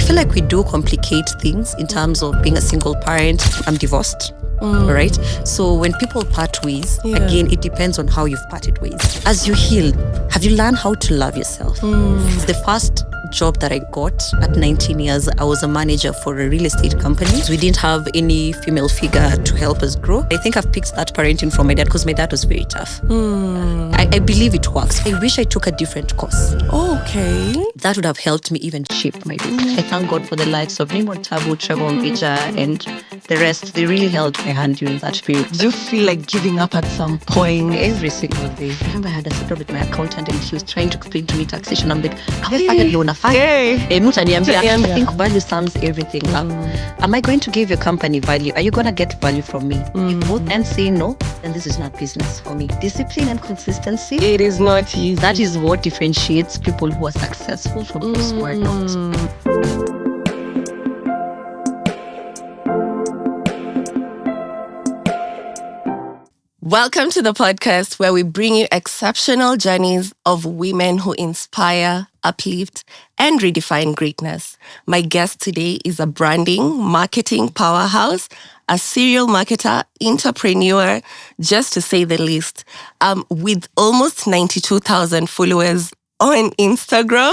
feel like we do complicate things in terms of being a single parent. I'm divorced. Right? So when people part ways, again, it depends on how you've parted ways. As you heal, have you learned how to love yourself? The first job that I got at 19 years, I was a manager for a real estate company. We didn't have any female figure to help us grow. I think I've picked that parenting from my dad because my dad was very tough. I believe it works. I wish I took a different course. Okay. That would have helped me even shape my business. I thank God for the likes of Raymond Tabu, Trevor Mbija, and the rest. They really held my hand during that period. Do you feel like giving up at some point? Every single day. I remember I had a sit with my accountant and she was trying to explain to me taxation. I'm like, I think value sums everything up. Am I going to give your company value? Are you going to get value from me? If both ends say no, then this is not business for me. Discipline and consistency. It is not easy. That is what differentiates people who are successful from those who are not. Welcome to the podcast where we bring you exceptional journeys of women who inspire, uplift, and redefine greatness. My guest today is a branding, marketing powerhouse, a serial marketer, entrepreneur, just to say the least, with almost 92,000 followers on Instagram,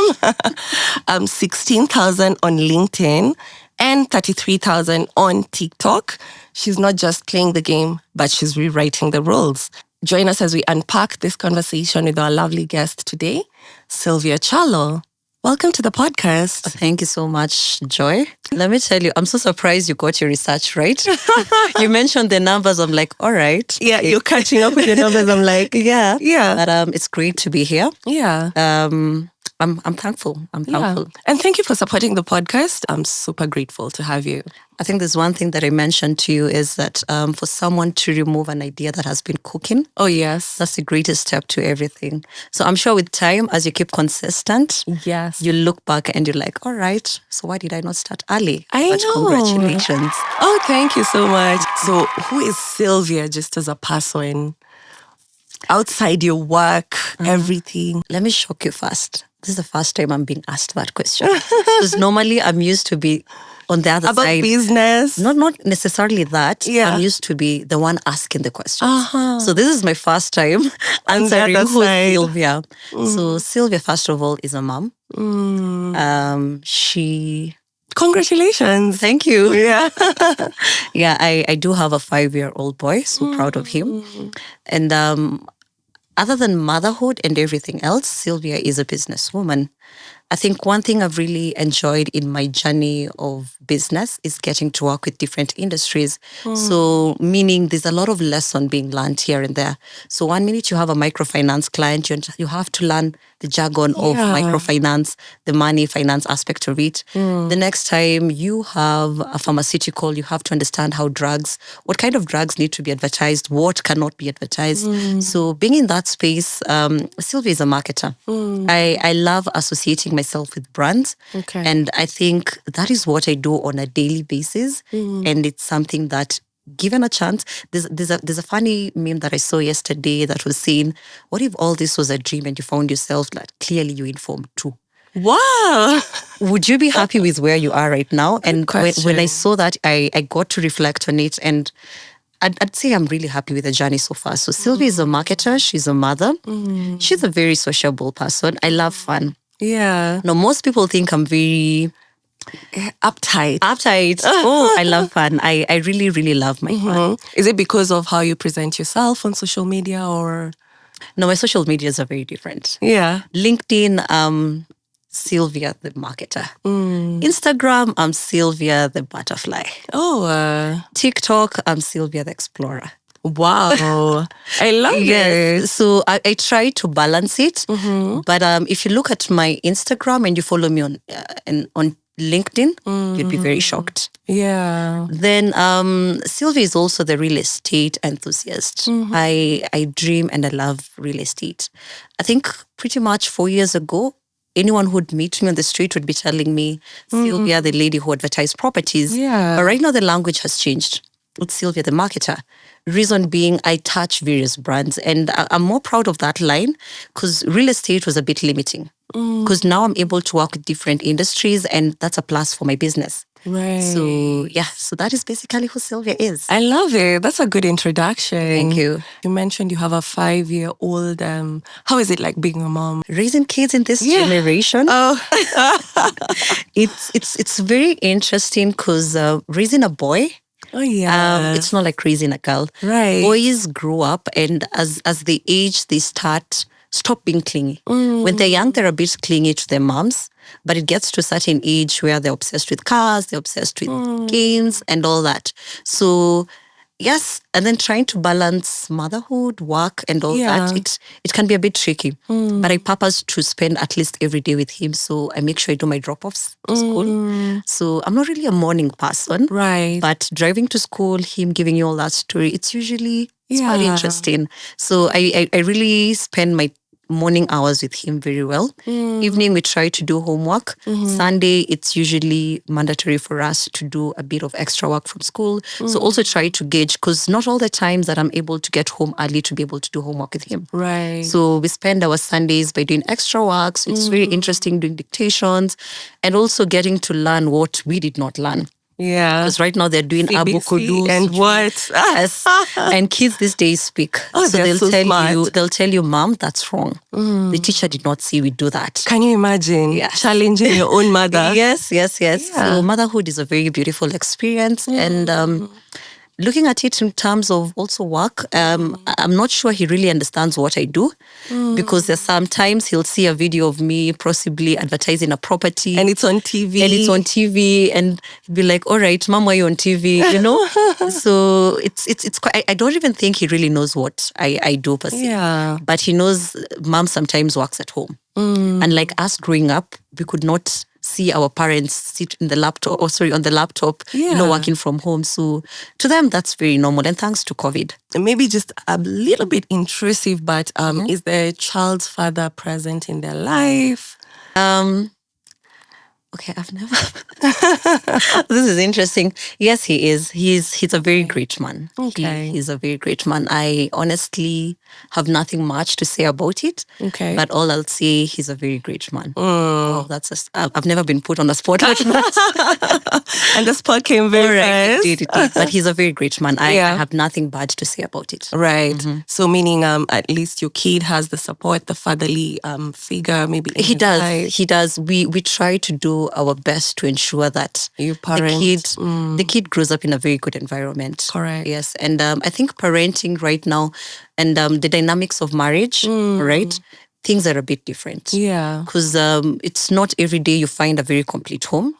16,000 on LinkedIn, and 33,000 on TikTok. She's not just playing the game, but she's rewriting the rules. Join us as we unpack this conversation with our lovely guest today, Sylvia Kyalo. Welcome to the podcast. Thank you so much, Joy. Let me tell you, I'm so surprised you got your research right. You mentioned the numbers. I'm like, all right. Yeah, you're catching up with the numbers. I'm like, yeah. But it's great to be here. Yeah. I'm thankful. I'm thankful. And thank you for supporting the podcast. I'm super grateful to have you. I think there's one thing that I mentioned to you is that for someone to remove an idea that has been cooking. Oh, yes. That's the greatest step to everything. So I'm sure with time, as you keep consistent, yes, you look back and you're like, all right, so why did I not start early? I know. Congratulations. Oh, thank you so much. So who is Sylvia just as a person? Outside your work, everything. Let me shock you first. This is the first time I'm being asked that question. Because normally I'm used to be on the other about side. Business. Not necessarily that. Yeah. I'm used to be the one asking the questions. So this is my first time answering who's Sylvia. So Sylvia, first of all, is a mom. Congratulations. Thank you. Yeah. Yeah, I do have a 5-year-old boy. So proud of him. And other than motherhood and everything else, Sylvia is a businesswoman. I think one thing I've really enjoyed in my journey of business is getting to work with different industries. So meaning there's a lot of lesson being learned here and there. So 1 minute you have a microfinance client, you have to learn the jargon of microfinance, the money finance aspect of it. The next time you have a pharmaceutical, you have to understand what kind of drugs need to be advertised, what cannot be advertised. So being in that space, Sylvia is a marketer. I love associating myself with brands. Okay. And I think that is what I do on a daily basis. And it's something that, given a chance, there's a funny meme that I saw yesterday that was saying, what if all this was a dream and you found yourself like clearly you informed too? Wow. Would you be happy with where you are right now? And when I saw that, I got to reflect on it, and I'd say I'm really happy with the journey so far. So Sylvia is a marketer. She's a mother. She's a very sociable person. I love fun. Yeah. Now, most people think I'm very uptight. Oh, I love fun. I really, really love my fun. Is it because of how you present yourself on social media, or? No, my social medias are very different. Yeah. LinkedIn, Sylvia the marketer. Instagram, I'm Sylvia the butterfly. Oh. TikTok, I'm Sylvia the explorer. Wow. I love it. So I try to balance it. But if you look at my Instagram and you follow me on LinkedIn, you'd be very shocked. Yeah. Then Sylvia is also the real estate enthusiast. I dream and I love real estate. I think pretty much 4 years ago, anyone who'd meet me on the street would be telling me, Sylvia, the lady who advertised properties. Yeah. But right now the language has changed. with Sylvia, the marketer. Reason being, I touch various brands, and I'm more proud of that line because real estate was a bit limiting. Because now I'm able to work with different industries, and that's a plus for my business. Right. So so that is basically who Sylvia is. I love it. That's a good introduction. Thank you. You mentioned you have a 5-year-old. How is it like being a mom? Raising kids in this generation. Oh, it's very interesting because raising a boy. Oh yeah. It's not like raising a girl. Right. Boys grow up, and as they age, they stop being clingy. When they're young, they're a bit clingy to their moms, but it gets to a certain age where they're obsessed with cars, they're obsessed with games and all that. So yes, and then trying to balance motherhood, work, and all that, it can be a bit tricky. But I purpose to spend at least every day with him, so I make sure I do my drop-offs to school. So I'm not really a morning person, Right. but driving to school, him giving you all that story, it's quite interesting. So I really spend my morning hours with him very well. Evening, we try to do homework. Sunday, it's usually mandatory for us to do a bit of extra work from school. So also try to gauge, because not all the times that I'm able to get home early to be able to do homework with him. Right. So we spend our Sundays by doing extra work. So it's very interesting doing dictations and also getting to learn what we did not learn. Yeah. Because right now they're doing CBC and what? Yes. And kids these days speak. Oh, so they'll tell you, Mom, that's wrong. The teacher did not see we do that. Can you imagine challenging your own mother? Yes. So motherhood is a very beautiful experience. And looking at it in terms of also work, I'm not sure he really understands what I do, because there's sometimes he'll see a video of me possibly advertising a property. And it's on TV. And he'd be like, all right, Mom, why are you on TV? You know? So it's quite, I don't even think he really knows what I do per se. Yeah. But he knows Mom sometimes works at home. And like us growing up, we could not see our parents sit on the laptop, working from home. So to them, that's very normal. And thanks to COVID. Maybe just a little bit intrusive, but is the child's father present in their life? Okay, I've never. This is interesting. Yes, he is. He's a very great man. Okay. He's a very great man. I honestly have nothing much to say about it. Okay. But all I'll say, he's a very great man. Oh, I've never been put on a spot like that. And the spot came very fast. It did. But he's a very great man. I have nothing bad to say about it. Right. So meaning at least your kid has the support, the fatherly figure, maybe. He does. We try to do our best to ensure that the kid grows up in a very good environment. Correct. Yes. And I think parenting right now and the dynamics of marriage, right? Things are a bit different. Yeah. Because it's not every day you find a very complete home,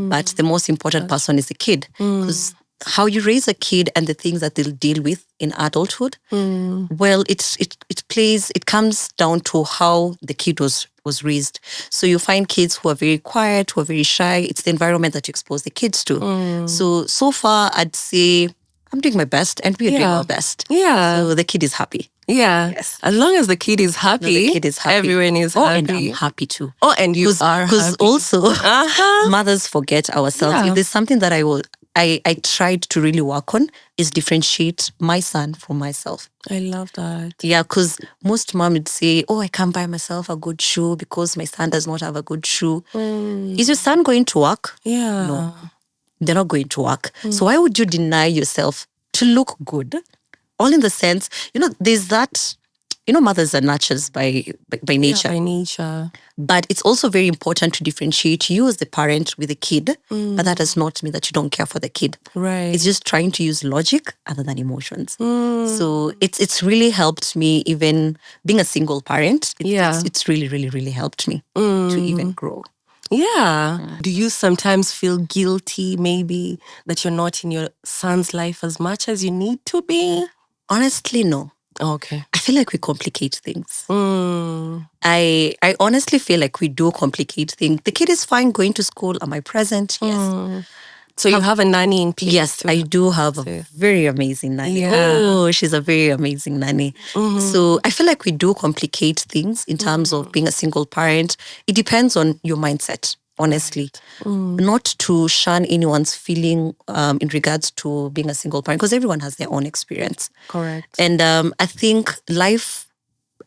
but the most important person is the kid. Because how you raise a kid and the things that they'll deal with in adulthood, well, it comes down to how the kid was raised. So you find kids who are very quiet, who are very shy. It's the environment that you expose the kids to. So far, I'd say I'm doing my best and we're doing our best. Yeah. So the kid is happy. Yeah. Yes. As long as the kid is happy, everyone is happy. And I'm happy too. Oh, and you are happy. Because also, mothers forget ourselves. Yeah. If there's something that I tried to really work on is differentiate my son from myself. I love that. Yeah, because most mom would say, oh, I can't buy myself a good shoe because my son does not have a good shoe. Is your son going to work? Yeah. No, they're not going to work. So why would you deny yourself to look good? All in the sense, there's that, mothers are nurturers by nature. Yeah, by nature. But it's also very important to differentiate you as the parent with the kid. But that does not mean that you don't care for the kid. Right. It's just trying to use logic other than emotions. So it's really helped me, even being a single parent. It's really, really, really helped me to even grow. Yeah. Do you sometimes feel guilty, maybe, that you're not in your son's life as much as you need to be? Honestly, no. Okay. I feel like we complicate things. I honestly feel like we do complicate things. The kid is fine going to school. Am I present? Yes. So you have a nanny in place? Yes, I do have a very amazing nanny. Yeah. Oh, she's a very amazing nanny. So I feel like we do complicate things in terms of being a single parent. It depends on your mindset. honestly. Not to shun anyone's feeling in regards to being a single parent, because everyone has their own experience. Correct. And I think life,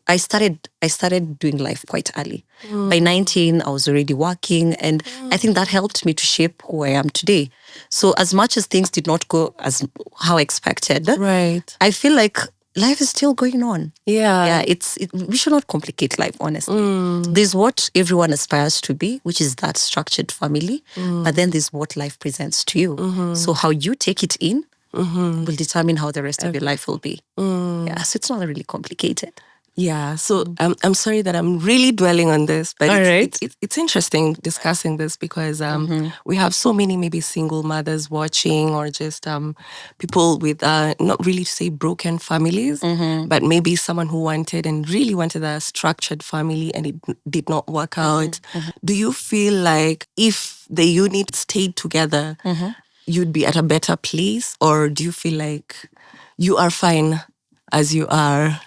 I started doing life quite early. By 19, I was already working, and I think that helped me to shape who I am today. So as much as things did not go as how expected, Right. I feel like life is still going on. Yeah. We should not complicate life, honestly. There's what everyone aspires to be, which is that structured family, but then there's what life presents to you. So how you take it in will determine how the rest of your life will be. Yeah, so it's not really complicated. Yeah, so I'm sorry that I'm really dwelling on this, but All right. it's interesting discussing this because we have so many maybe single mothers watching, or just people with not really to say broken families, but maybe someone who wanted and really wanted a structured family and it did not work out. Do you feel like if the unit stayed together, you'd be at a better place, or do you feel like you are fine as you are?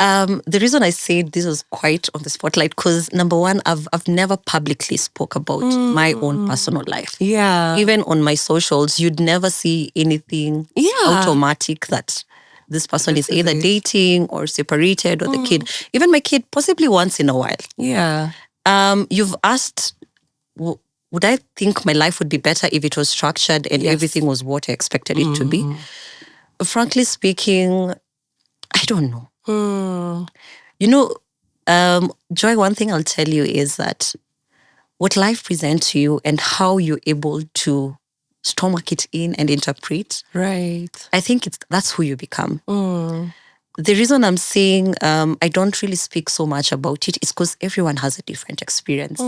The reason I said this was quite on the spotlight, because number one, I've never publicly spoke about my own personal life. Yeah. Even on my socials, you'd never see anything automatic that this person is either dating or separated, or the kid. Even my kid, possibly once in a while. Yeah. You've asked, would I think my life would be better if it was structured and everything was what I expected it to be? Frankly speaking, I don't know. You know, Joy, one thing I'll tell you is that what life presents to you and how you're able to stomach it in and interpret, Right. I think that's who you become. The reason I'm saying I don't really speak so much about it is because everyone has a different experience.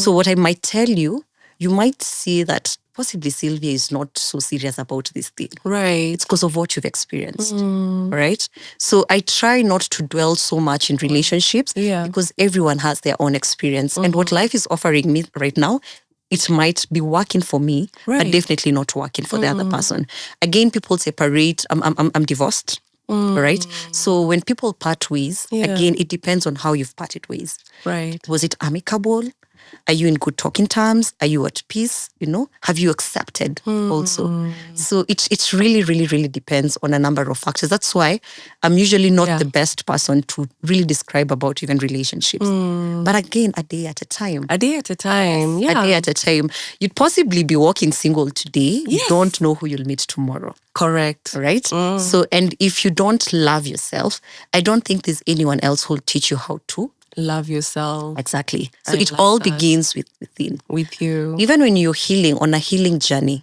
So what I might tell you, you might see that possibly Sylvia is not so serious about this thing. Right. It's because of what you've experienced. Right? So I try not to dwell so much in relationships because everyone has their own experience. And what life is offering me right now, it might be working for me, but definitely not working for the other person. Again, people separate. I'm divorced. Right? So when people part ways, again, it depends on how you've parted ways. Right. Was it amicable? Are you in good talking terms? Are you at peace? Have you accepted also? So it really, really, really depends on a number of factors. That's why I'm usually not the best person to really describe about even relationships. But again, a day at a time. A day at a time. A day at a time. You'd possibly be walking single today. You don't know who you'll meet tomorrow. Correct. Right? So, and if you don't love yourself, I don't think there's anyone else who'll teach you how to love yourself. Exactly. So it all begins within. With you. Even when you're healing, on a healing journey,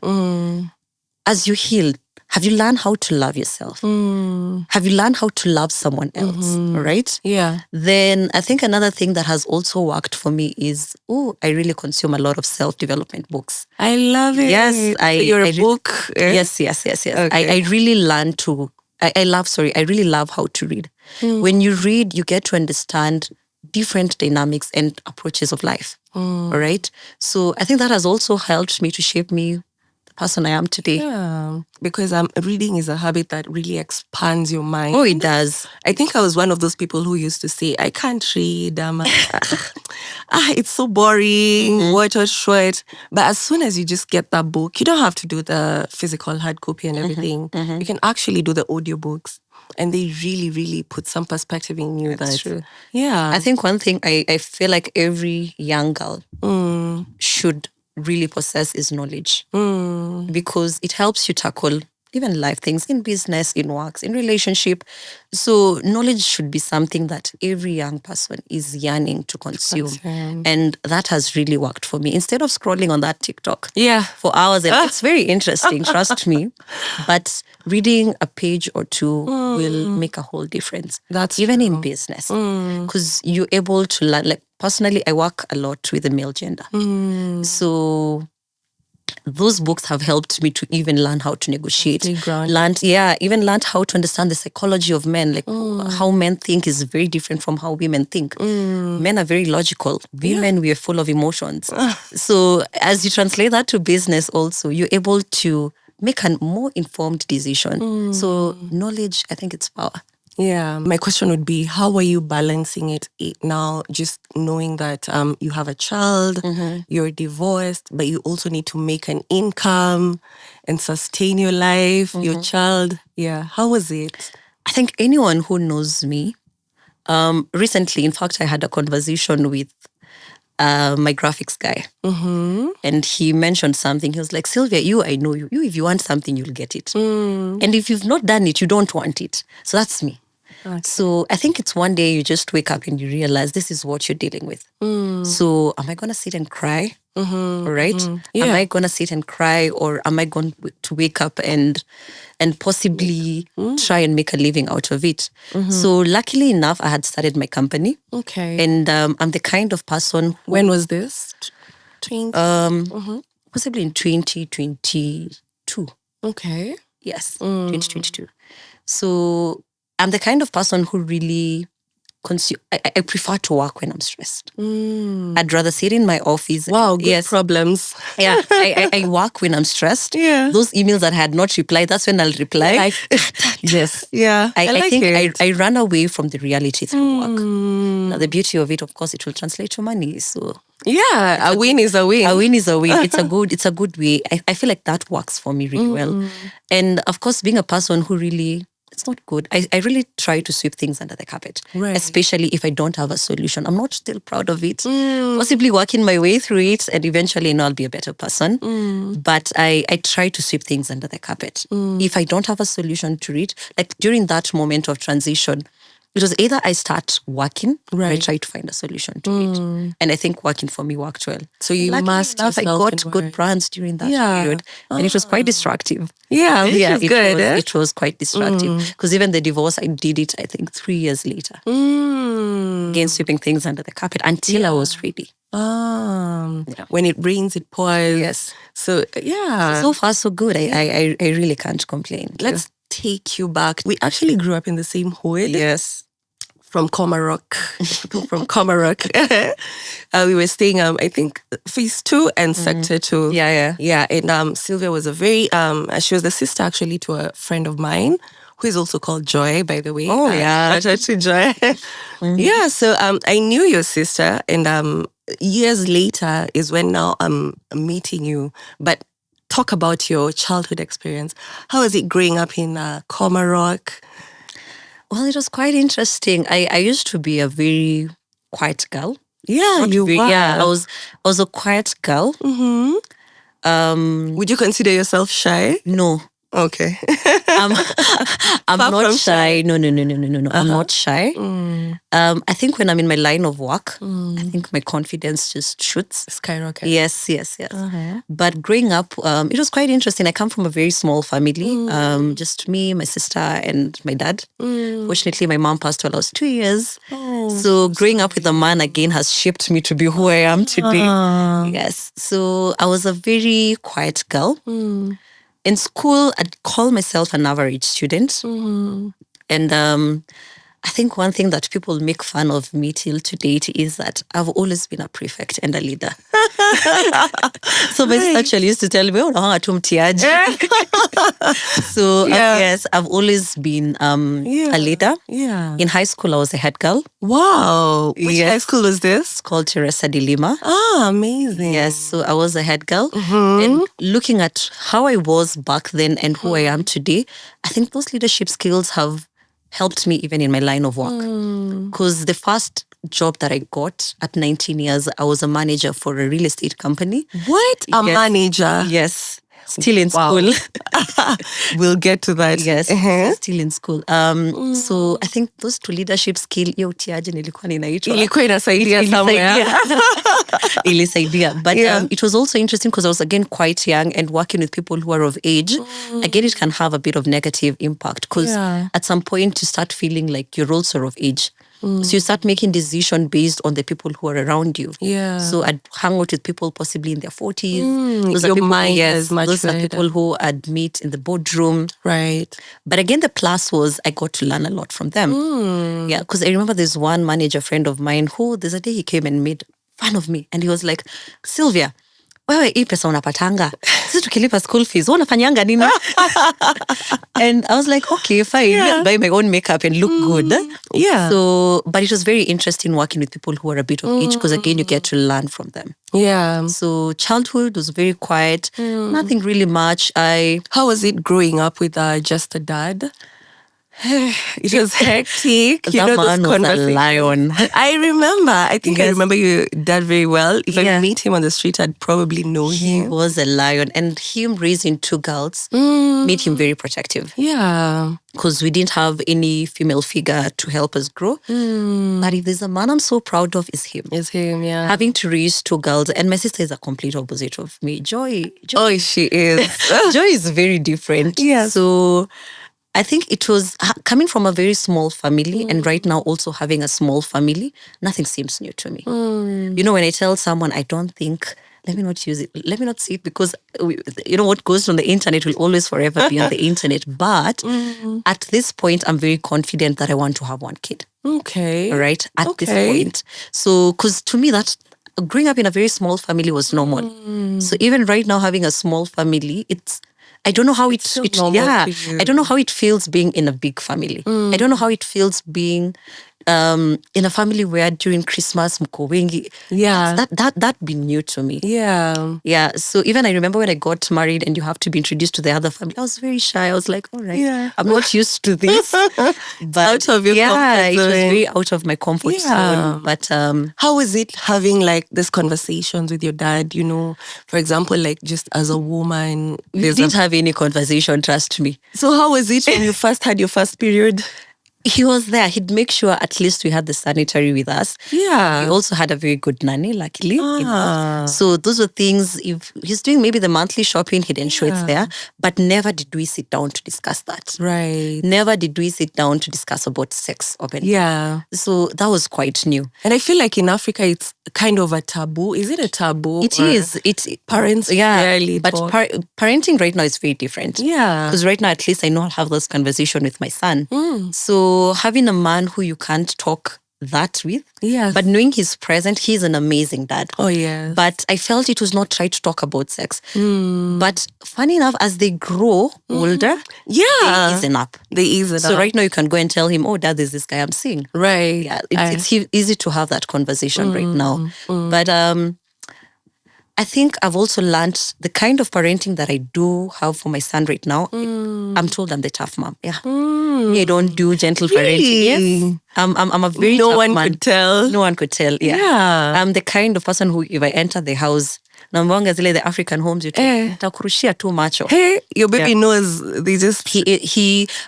as you heal, have you learned how to love yourself? Have you learned how to love someone else? Right? Yeah. Then I think another thing that has also worked for me is, I really consume a lot of self-development books. I love it. Yes. You're a book. Yes. Okay. I really learn to, I really love how to read. When you read, you get to understand different dynamics and approaches of life. All right. So I think that has also helped me to shape me the person I am today. Yeah. Because reading is a habit that really expands your mind. Oh, it does. I think I was one of those people who used to say, I can't read. It's so boring. What or short. But as soon as you just get that book, you don't have to do the physical hard copy and everything. You can actually do the audiobooks. And they really, really put some perspective in you. That's true. Yeah. I think one thing I feel like every young girl should really possess is knowledge. Because it helps you tackle even life things in business, in works, in relationship. So knowledge should be something that every young person is yearning to consume. And that has really worked for me. Instead of scrolling on that TikTok for hours, and it's very interesting, trust me. But reading a page or two will make a whole difference. That's even true. In business. Because you're able to learn, like personally, I work a lot with the male gender. So those books have helped me to even learn how to negotiate. Even learned how to understand the psychology of men, like how men think is very different from how women think. Men are very logical. Women, we are full of emotions. So as you translate that to business also, you're able to make a more informed decision. So knowledge, I think it's power. Yeah. My question would be, how are you balancing it now? Just knowing that you have a child, you're divorced, but you also need to make an income and sustain your life, your child. Yeah. How was it? I think anyone who knows me, recently, in fact, I had a conversation with my graphics guy. And he mentioned something. He was like, Sylvia, I know you. If you want something, you'll get it. And if you've not done it, you don't want it. So that's me. Okay. So I think it's one day you just wake up and you realize this is what you're dealing with. So am I going to sit and cry? All right. Yeah. Am I going to sit and cry, or am I going to wake up and possibly try and make a living out of it? So luckily enough, I had started my company. Okay. And I'm the kind of person who, when was this? possibly in 2022. Okay. Yes, 2022. So I'm the kind of person who really I prefer to work when I'm stressed. I'd rather sit in my office. Wow, good problems. Yeah, I work when I'm stressed. Yeah. Those emails that I had not replied, that's when I'll reply. Like, yes. Yeah. I think I run away from the reality through work. Now, the beauty of it, of course, it will translate to money. So yeah, a win is a win. A win is a win. It's a good way. I feel like that works for me really well. And of course, being a person who really, it's not good. I really try to sweep things under the carpet, right. Especially if I don't have a solution. I'm not still proud of it. Possibly working my way through it, and eventually I'll be a better person. But I try to sweep things under the carpet. If I don't have a solution to it, like during that moment of transition, it was either I start working, or I try to find a solution to it. And I think working for me worked well. So you must enough, I got good brands during that period. And it was quite destructive. Yeah, it good. It was quite destructive. Because even the divorce, I did it, I think, 3 years later. Again, sweeping things under the carpet until I was ready. When it rains, it pours. Yes. So, yeah. So far, so good. I really can't complain. Let's take you back. We actually grew up in the same hood. Yes. From Comarock. From Comarock. We were staying, I think, Phase 2 and Sector 2. Yeah. And Sylvia was she was the sister actually to a friend of mine, who is also called Joy, by the way. Oh, yeah. Shout out to Joy. Yeah, so I knew your sister, and years later is when now I'm meeting you. But talk about your childhood experience. How was it growing up in Comarock? Well, it was quite interesting. I used to be a very quiet girl. Yeah, you were. Yeah, I was a quiet girl. Would you consider yourself shy? No. Okay. I'm not shy. No. I'm not shy. I think when I'm in my line of work, I think my confidence just shoots. Skyrocket. Yes. But growing up, it was quite interesting. I come from a very small family. Just me, my sister, and my dad. Fortunately, my mom passed while I was 2 years. So growing up with a man again has shaped me to be who I am today. Yes. So I was a very quiet girl. In school, I'd call myself an average student. And I think one thing that people make fun of me till to date is that I've always been a prefect and a leader. So my sister actually used to tell me, So yes, I've always been a leader. Yeah. In high school, I was a head girl. Wow. Which high school was this? It's called Teresa de Lima. Ah, amazing. Yes, so I was a head girl. And looking at how I was back then and who I am today, I think those leadership skills have helped me even in my line of work. Because the first job that I got at 19 years, I was a manager for a real estate company. What? A manager? Yes. Still in school. We'll get to that. Yes, still in school. So I think those two leadership skill, nilikuwa ninaitwa. Ilikuwa inasaidia somewhere. Ilisaidia. But it was also interesting because I was again quite young and working with people who are of age. Again, it can have a bit of negative impact because at some point you start feeling like you're also of age. So you start making decisions based on the people who are around you. Yeah. So I'd hang out with people possibly in their 40s. Those Your mind is much those better. are people who I'd meet in the boardroom. Right. But again, the plus was I got to learn a lot from them. Yeah, because I remember there's one manager friend of mine who there's a day he came and made fun of me. And he was like, Sylvia, wewe hii pesa unapatanga, sisi tukilipa school fees unafanyanga nini? And I was like, okay, fine, buy my own makeup and look good. Yeah. So, but it was very interesting working with people who are a bit of age, because again, you get to learn from them. Yeah. So childhood was very quiet, nothing really much. How was it growing up with just a dad? It was hectic. That man was a lion. I remember. I think I remember your dad very well. If I meet him on the street, I'd probably know him. He was a lion. And him raising 2 girls made him very protective. Yeah. Because we didn't have any female figure to help us grow. But if there's a man I'm so proud of, is him. It's him, yeah. Having to raise 2 girls. And my sister is a complete opposite of me. Joy. Oh, she is. Joy is very different. Yes. So I think it was coming from a very small family, and right now also having a small family, nothing seems new to me. You know, when I tell someone, I don't think, let me not use it, let me not see it, because you know what goes on the internet will always forever be on the internet. But at this point, I'm very confident that I want to have 1 kid. Okay. Right? At this point. So, because to me, that growing up in a very small family was normal. So even right now, having a small family, I don't know how I don't know how it feels being in a big family. I don't know how it feels being in a family where during Christmas, mko wengi. Yeah. That be new to me. Yeah. Yeah. So even I remember when I got married and you have to be introduced to the other family, I was very shy. I was like, all right, I'm not used to this. But out of your comfort it zone. was very out of my comfort zone. But how is it having like these conversations with your dad, you know, for example, like just as a woman? We didn't have any conversation, trust me. So how was it when you first had your first period? He was there. He'd make sure at least we had the sanitary with us. Yeah. He also had a very good nanny, luckily. You know? So those were things, if he's doing maybe the monthly shopping, he'd ensure it's there. But never did we sit down to discuss that. Right. Never did we sit down to discuss about sex openly. Yeah. So that was quite new. And I feel like in Africa, it's kind of a taboo. Is it a taboo? It is. Parents rarely but talk. parenting right now is very different. Yeah. Because right now, at least I know I'll have this conversation with my son. So having a man who you can't talk that with, but knowing he's present, he's an amazing dad. Oh, yeah. But I felt it was not right to talk about sex. But funny enough, as they grow older, they easen up. They ease it up. So right now you can go and tell him, oh, Dad, there's this guy I'm seeing. Right. Yeah, it's easy to have that conversation right now. But I think I've also learned the kind of parenting that I do have for my son right now. I'm told I'm the tough mom. Yeah. I don't do gentle parenting. Yes. I'm a very tough man. No one could tell. No one could tell. Yeah. I'm the kind of person who, if I enter the house, Namwanga zile the African homes, you takurushia too much. Hey, your baby knows. They just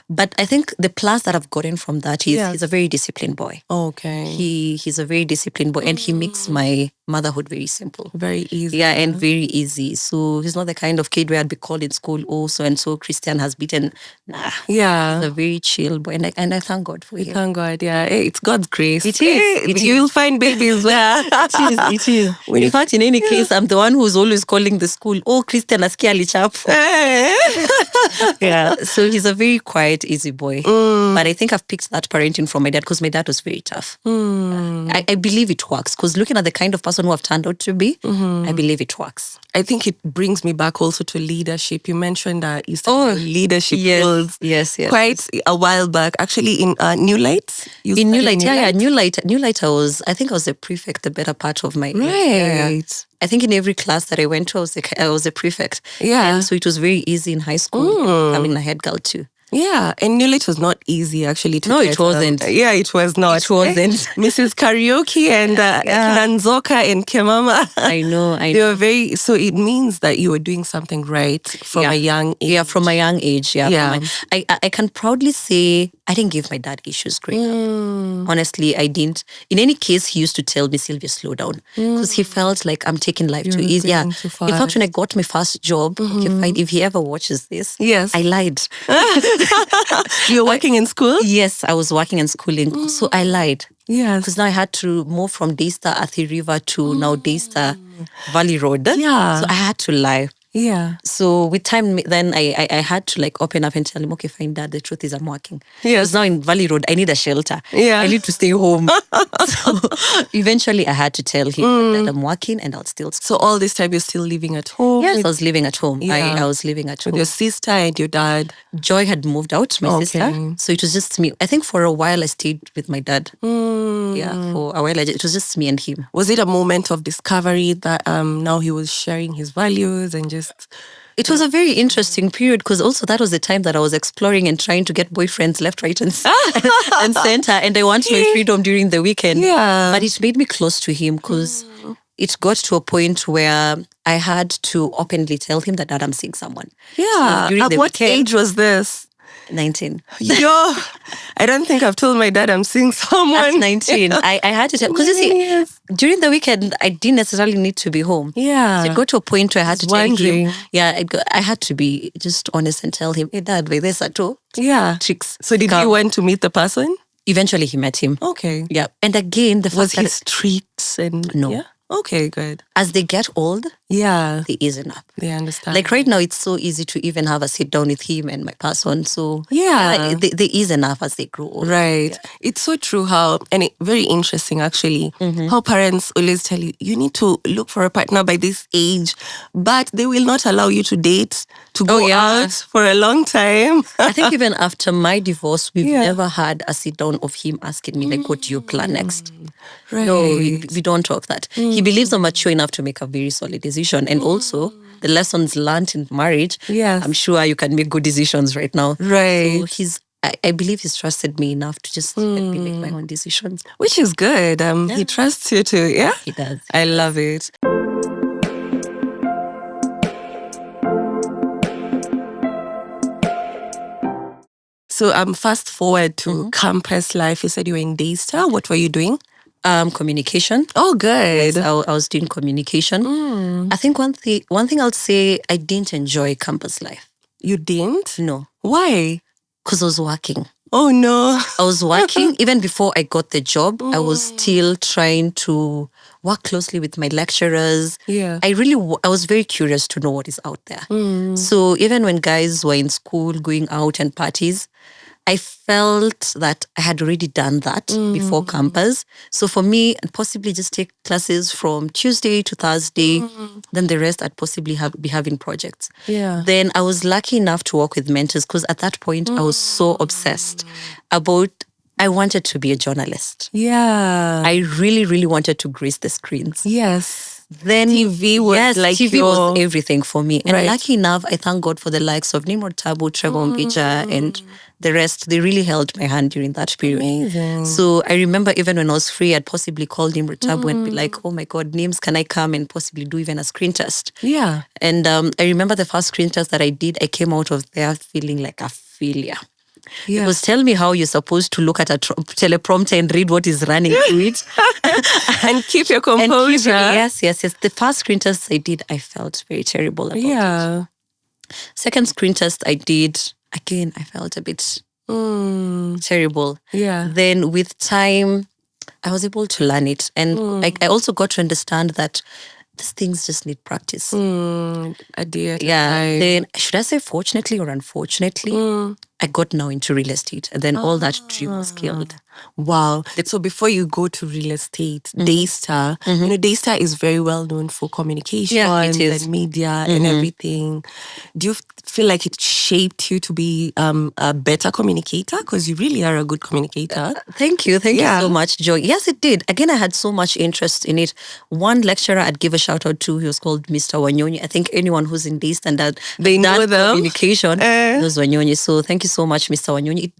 but I think the plus that I've gotten from that is he's a very disciplined boy. Okay. He's a very disciplined boy, and he makes my motherhood very simple. Very easy. Yeah, and very easy. So he's not the kind of kid where I'd be called in school, oh, so and so Christian has beaten. Nah. Yeah. He's a very chill boy, and I thank God for him. Thank God, yeah. Hey, it's God's grace. It is. You'll find babies where. It is. In fact, in any case, I'm the one who's always calling the school, oh, Christian asikia alichapo. Yeah. So he's a very quiet, easy boy. But I think I've picked that parenting from my dad because my dad was very tough. I believe it works because looking at the kind of person who I've turned out to be, I believe it works. I think it brings me back also to leadership. You mentioned that you started leadership roles. Yes. Quite a while back. Actually, in New Light. In New Light, New Light, I think I was a prefect the better part of my right. I think in every class that I went to, I was a prefect. Yeah. And so it was very easy in high school, having a head girl too. Yeah, and New Light was not easy actually to No, get, it wasn't. Yeah, it was not. It wasn't. Mrs. Karaoke and Nanzoka and Kemama. I know. They were very, so it means that you were doing something right from a young age. Yeah, from a young age. Yeah. I can proudly say I didn't give my dad issues growing up. Honestly, I didn't. In any case, he used to tell me, Sylvia, slow down. Because he felt like I'm taking life too easy. Yeah. In fact, when I got my first job, okay, fine, if he ever watches this, I lied. You were working in school? Yes, I was working in schooling. So I lied. Yes. Because now I had to move from Daystar Athi River to now Daystar Valley Road. Yeah. So I had to lie. Yeah. So with time, then I had to like open up and tell him, okay, fine, Dad, the truth is I'm working. Yes. Because now in Valley Road, I need a shelter. Yeah. I need to stay home. So eventually I had to tell him that I'm working and I'll still. So all this time you're still living at home? Yes, I was living at home. Yeah. I was living at With home. your sister and your dad? Joy had moved out, my sister. Okay. So it was just me. I think for a while I stayed with my dad. Yeah, for a while it was just me and him. Was it a moment of discovery that now he was sharing his values and just... It was a very interesting period because also that was the time that I was exploring and trying to get boyfriends left, right, and center. And I want my freedom during the weekend. Yeah. But it made me close to him because it got to a point where I had to openly tell him that, Dad, I'm seeing someone. Yeah. So during At the what weekend, age was this? 19. Yo, I don't think I've told my dad I'm seeing someone. At 19. I had to tell, because you see, Yes. during the weekend, I didn't necessarily need to be home. Yeah. So it got to a point where I had to tell wondering. him. Yeah, I had to be just honest and tell him, hey, Dad, wait, there's a two Yeah. tricks. So did you want to meet the person? Eventually, he met him. Okay. Yeah. And again, the Was fact he that strict and... No. Yeah? Okay, good. as they get old, Yeah. they easen up. They understand. Like right now, it's so easy to even have a sit down with him and my person. So Yeah. they ease enough as they grow old. Right. It's so true how, and very interesting actually, how parents always tell you, you need to look for a partner by this age, but they will not allow you to date, to go out for a long time. I think even after my divorce, we've Yeah. never had a sit down of him asking me, like, what do you plan next? Right. No, we don't talk that. He believes I'm mature enough to make a very solid decision. And also, the lessons learned in marriage, Yes. I'm sure you can make good decisions right now. Right. So I believe he's trusted me enough to just let me make my own decisions. Which is good. He trusts you too. Yeah. He does. I love it. So fast forward to campus life. You said you were in Daystar. What were you doing? Communication. Oh, good. I was doing communication. I think one thing I'll say, I didn't enjoy campus life. You didn't? No, Why? because I was working. Oh, no. I was working even before I got the job. I was still trying to work closely with my lecturers. Yeah. I was very curious to know what is out there. So even when guys were in school going out and parties, I felt that I had already done that before campus. So for me, I'd possibly just take classes from Tuesday to Thursday. Then the rest I'd possibly be having projects. Yeah. Then I was lucky enough to work with mentors because at that point I was so obsessed about, I wanted to be a journalist. Yeah. I really, really wanted to grace the screens. Yes. Then TV was like TV was everything for me. And Right. lucky enough, I thank God for the likes of Nimrod Tabu, Trevor Mbicha, and the rest. They really held my hand during that period. Amazing. So I remember even when I was free, I'd possibly call Nimrod Tabu and be like, oh my God, Nims, can I come and possibly do even a screen test? Yeah. And I remember the first screen test that I did, I came out of there feeling like a failure. Yeah. It was, tell me how you're supposed to look at a teleprompter and read what is running through it. And keep your And keep it- composure. yes. The first screen test I did, I felt very terrible about it. Yeah. Second screen test I did, again, I felt a bit terrible. Yeah. Then with time, I was able to learn it. And I also got to understand that these things just need practice. I did. Yeah. Then, should I say fortunately or unfortunately, I got now into real estate. And then all that dream was killed. Wow. So before you go to real estate, Daystar, you know, Daystar is very well known for communication Yeah, it is. and media and everything. Do you feel like it shaped you to be a better communicator? Because you really are a good communicator. Thank you. Thank Yeah. you so much, Joy. Yes, it did. Again, I had so much interest in it. One lecturer I'd give a shout out to, he was called Mr. Wanyonyi. I think anyone who's in this standard, They know them. communication, knows Wanyonyi. So thank you so much, Mr. Wanyonyi.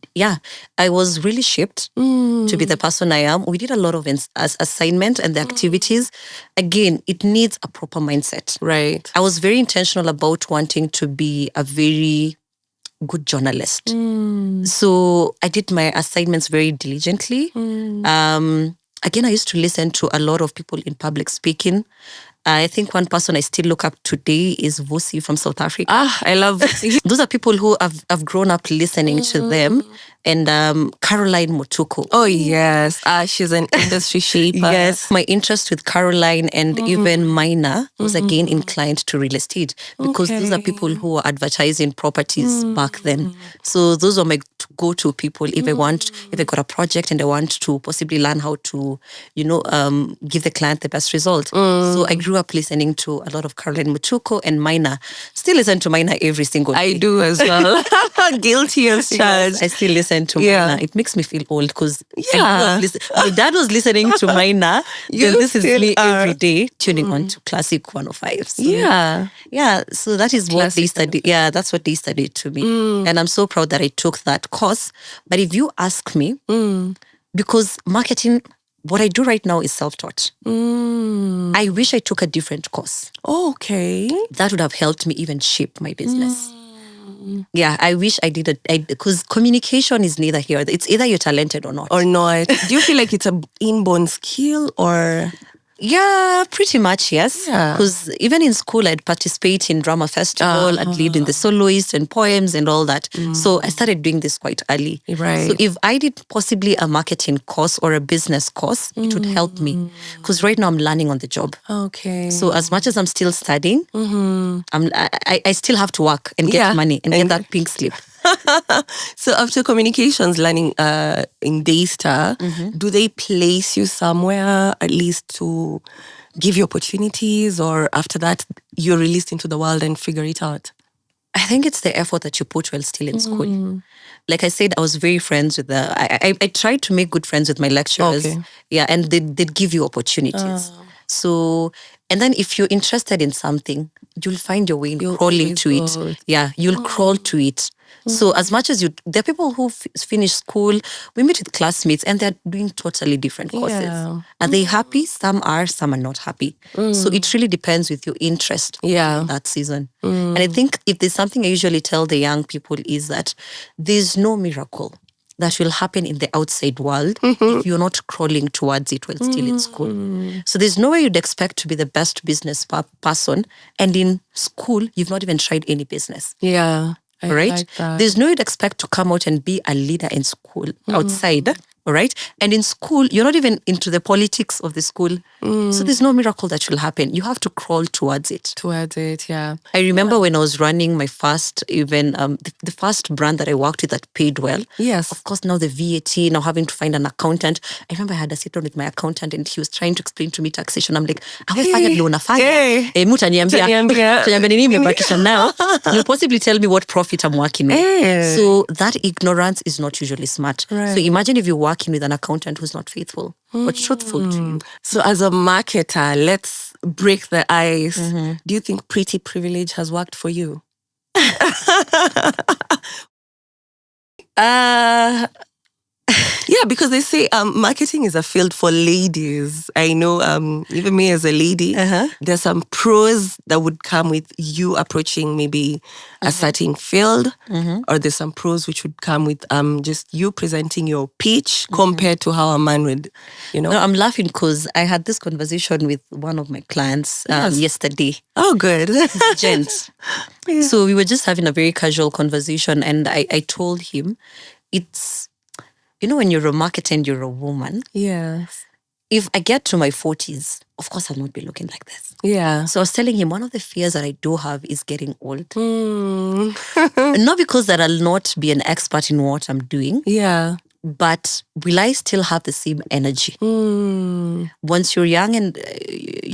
I was really shaped to be the person I am. We did a lot of assignment and the activities. Again, it needs a proper mindset. Right. I was very intentional about wanting to be a very good journalist. So I did my assignments very diligently. Again, I used to listen to a lot of people in public speaking. I think one person I still look up today is Vusi from South Africa. I love Those are people who have grown up listening to them. And Caroline Motuko. Oh, yes. She's an industry shaper. Yes. My interest with Caroline and even Mina was again inclined to real estate because those are people who were advertising properties back then. So those are my go-to people if I got a project and I want to possibly learn how to, give the client the best result. So I grew up listening to a lot of Caroline Motuko and Mina. Still listen to Mina every single day. I do as well. Guilty as charged. I still listen to Mina. It makes me feel old because my dad was listening to Mina. This is me every day tuning on to Classic 105. So, yeah. So that is what they studied. Yeah, that's what they studied to me. And I'm so proud that I took that course. But if you ask me, because marketing, what I do right now is self-taught. I wish I took a different course. Okay. That would have helped me even shape my business. Yeah, I wish I did it because communication is neither here. It's either you're talented or not. Or not. Do you feel like it's an inborn skill or? Yeah, pretty much, yes. Because even in school, I'd participate in drama festival, I'd lead in the soloist and poems and all that. So I started doing this quite early. Right. So if I did possibly a marketing course or a business course, it would help me. Because right now I'm learning on the job. Okay. So as much as I'm still studying, I still have to work and get money and get that pink slip. So after communications learning in Daystar, do they place you somewhere at least to give you opportunities, or after that you're released into the world and figure it out? I think it's the effort that you put while still in school. Like I said, I was very friends with I tried to make good friends with my lecturers. Okay. Yeah, and they'd give you opportunities. So, and then if you're interested in something, you'll find your way in crawling to it. Yeah, you'll crawl to it. So as much as there are people who finish school, we meet with classmates and they're doing totally different courses. Yeah. Are they happy? Some are not happy. So it really depends with your interest in that season. And I think if there's something I usually tell the young people is that there's no miracle that will happen in the outside world if you're not crawling towards it while still in school. So there's no way you'd expect to be the best business person and in school, you've not even tried any business. Yeah. Right? Like that. There's no you'd expect to come out and be a leader in school outside. All right. And in school, you're not even into the politics of the school. So there's no miracle that will happen. You have to crawl towards it. Yeah. I remember when I was running my first, even the first brand that I worked with that paid well. Yes. Of course, now the VAT, now having to find an accountant. I remember I had a sit down with my accountant and he was trying to explain to me taxation. I'm like, fanya vile unafanya. Mutaniambia nini nimebakisha now. You'll possibly tell me what profit I'm working with. So that ignorance is not usually smart. Right. So imagine if you're working with an accountant who's not faithful but truthful to you. So as a marketer, let's break the ice. Do you think pretty privilege has worked for you? Yeah, because they say marketing is a field for ladies. I know even me as a lady, there's some pros that would come with you approaching maybe a certain field, or there's some pros which would come with just you presenting your pitch compared to how a man would, No, I'm laughing because I had this conversation with one of my clients yesterday. Oh, good. Gent. So we were just having a very casual conversation and I told him it's, when you're a marketer and you're a woman, Yes. if I get to my 40s, of course I'll not be looking like this. Yeah. So I was telling him one of the fears that I do have is getting old. Not because that I'll not be an expert in what I'm doing. Yeah. But will I still have the same energy? Once you're young and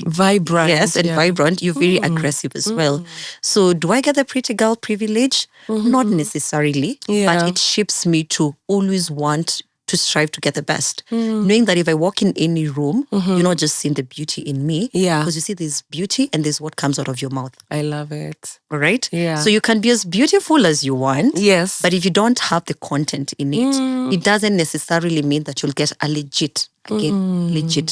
vibrant. Yes, and vibrant, you're very aggressive as well. So do I get the pretty girl privilege? Not necessarily, but it shapes me to always want to strive to get the best. Knowing that if I walk in any room, you're not just seeing the beauty in me. Yeah. Because you see there's beauty and there's what comes out of your mouth. I love it. All right? Yeah. So you can be as beautiful as you want. Yes. But if you don't have the content in it, it doesn't necessarily mean that you'll get a legit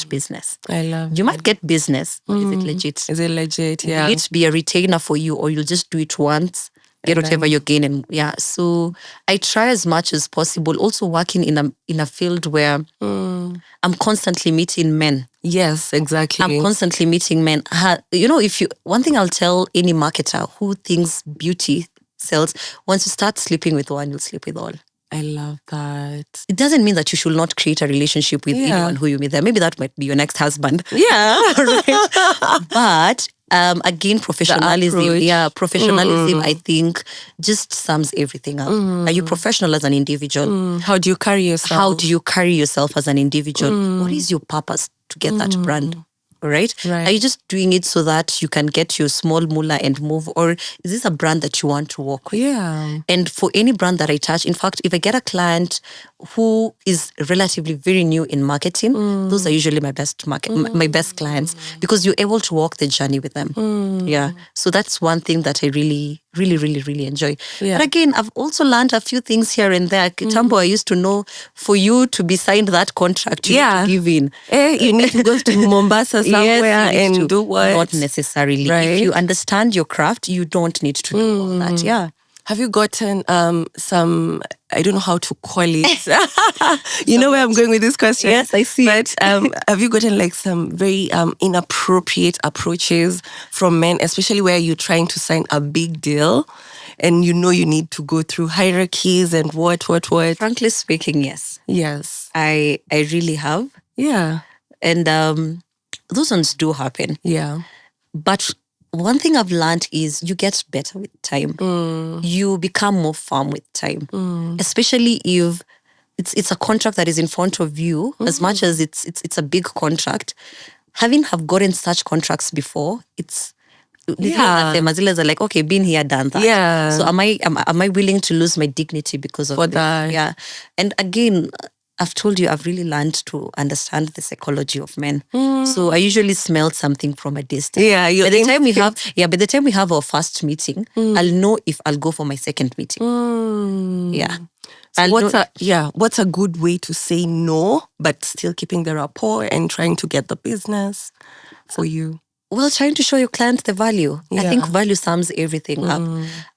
business. I love it. You might get business, but is it legit? Is it legit? Yeah. Will it be a retainer for you or you'll just do it once get whatever you gain. And so I try as much as possible. Also working in a field where I'm constantly meeting men. Yes, exactly. I'm constantly meeting men. One thing I'll tell any marketer who thinks beauty sells, once you start sleeping with one, you'll sleep with all. I love that. It doesn't mean that you should not create a relationship with anyone who you meet there. Maybe that might be your next husband. Yeah. Right? But again, professionalism, I think, just sums everything up. Are you professional as an individual? How do you carry yourself? How do you carry yourself as an individual? What is your purpose to get that brand? Right? Are you just doing it so that you can get your small moolah and move? Or is this a brand that you want to work with? Yeah. And for any brand that I touch, in fact, if I get a client who is relatively very new in marketing, those are usually my best my best clients, because you're able to walk the journey with them. Yeah. So that's one thing that I really, really, really, really enjoy. Yeah. But again, I've also learned a few things here and there. Kitambo, I used to know for you to be signed that contract, you need to give in. You need to go to Mombasa somewhere and do what? Not necessarily. Right. If you understand your craft, you don't need to do all that. Yeah. Have you gotten some, I don't know how to call it. You know where I'm going with this question? Yes, I see. But have you gotten like some very inappropriate approaches from men, especially where you're trying to sign a big deal and you need to go through hierarchies and what? Frankly speaking, yes. Yes. I really have. Yeah. And those ones do happen. Yeah. But one thing I've learned is you get better with time. You become more firm with time, especially if it's a contract that is in front of you. As much as it's a big contract, have gotten such contracts before, it's Mazilas are like, okay, been here, done that. Yeah. So am I willing to lose my dignity because of that? Yeah. And again, I've told you, I've really learned to understand the psychology of men. So I usually smell something from a distance. Yeah, by the time we have our first meeting, I'll know if I'll go for my second meeting. Yeah. So what's a good way to say no, but still keeping the rapport and trying to get the business for you? Well, trying to show your client the value. Yeah. I think value sums everything up.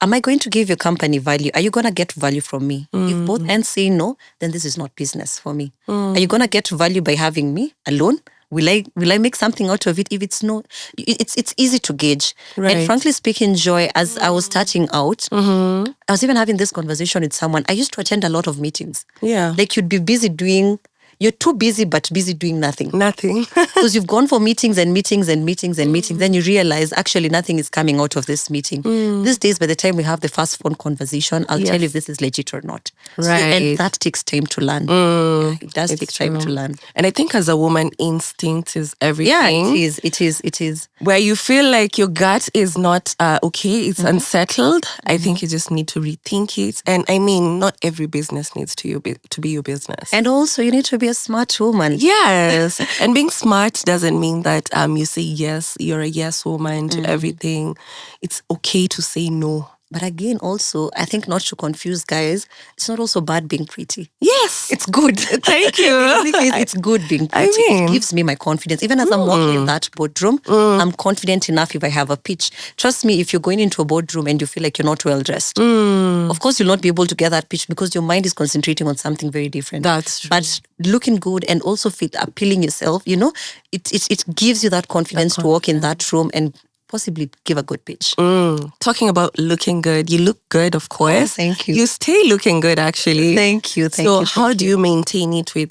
Am I going to give your company value? Are you going to get value from me? If both ends say no, then this is not business for me. Are you going to get value by having me alone? Will I make something out of it? If it's no, it's easy to gauge. Right. And frankly speaking, Joy, as I was starting out, I was even having this conversation with someone. I used to attend a lot of meetings. Yeah. Like you'd be busy you're too busy, but busy doing nothing. Nothing. Because you've gone for meetings and meetings and meetings and meetings. Then you realize actually nothing is coming out of this meeting. These days, by the time we have the first phone conversation, I'll tell you if this is legit or not. Right. So, and that takes time to learn. Yeah, it does take time to learn. And I think as a woman, instinct is everything. Yeah, it is. Where you feel like your gut is not okay, it's unsettled, I think you just need to rethink it. And I mean, not every business needs to be your business. And also, you need to be a smart woman. Yes. And being smart doesn't mean that you say yes, you're a yes woman to everything. It's okay to say no. But again, also, I think not to confuse guys, it's not also bad being pretty. Yes. It's good. Thank you. It's good being pretty. It gives me my confidence. Even as I'm walking in that boardroom, I'm confident enough if I have a pitch. Trust me, if you're going into a boardroom and you feel like you're not well dressed, of course you'll not be able to get that pitch because your mind is concentrating on something very different. That's true. But looking good and also appealing yourself, it gives you that confidence to walk in that room and possibly give a good pitch. Talking about looking good, you look good, of course. Oh, thank you. You stay looking good, actually. Thank you. So how do you maintain it with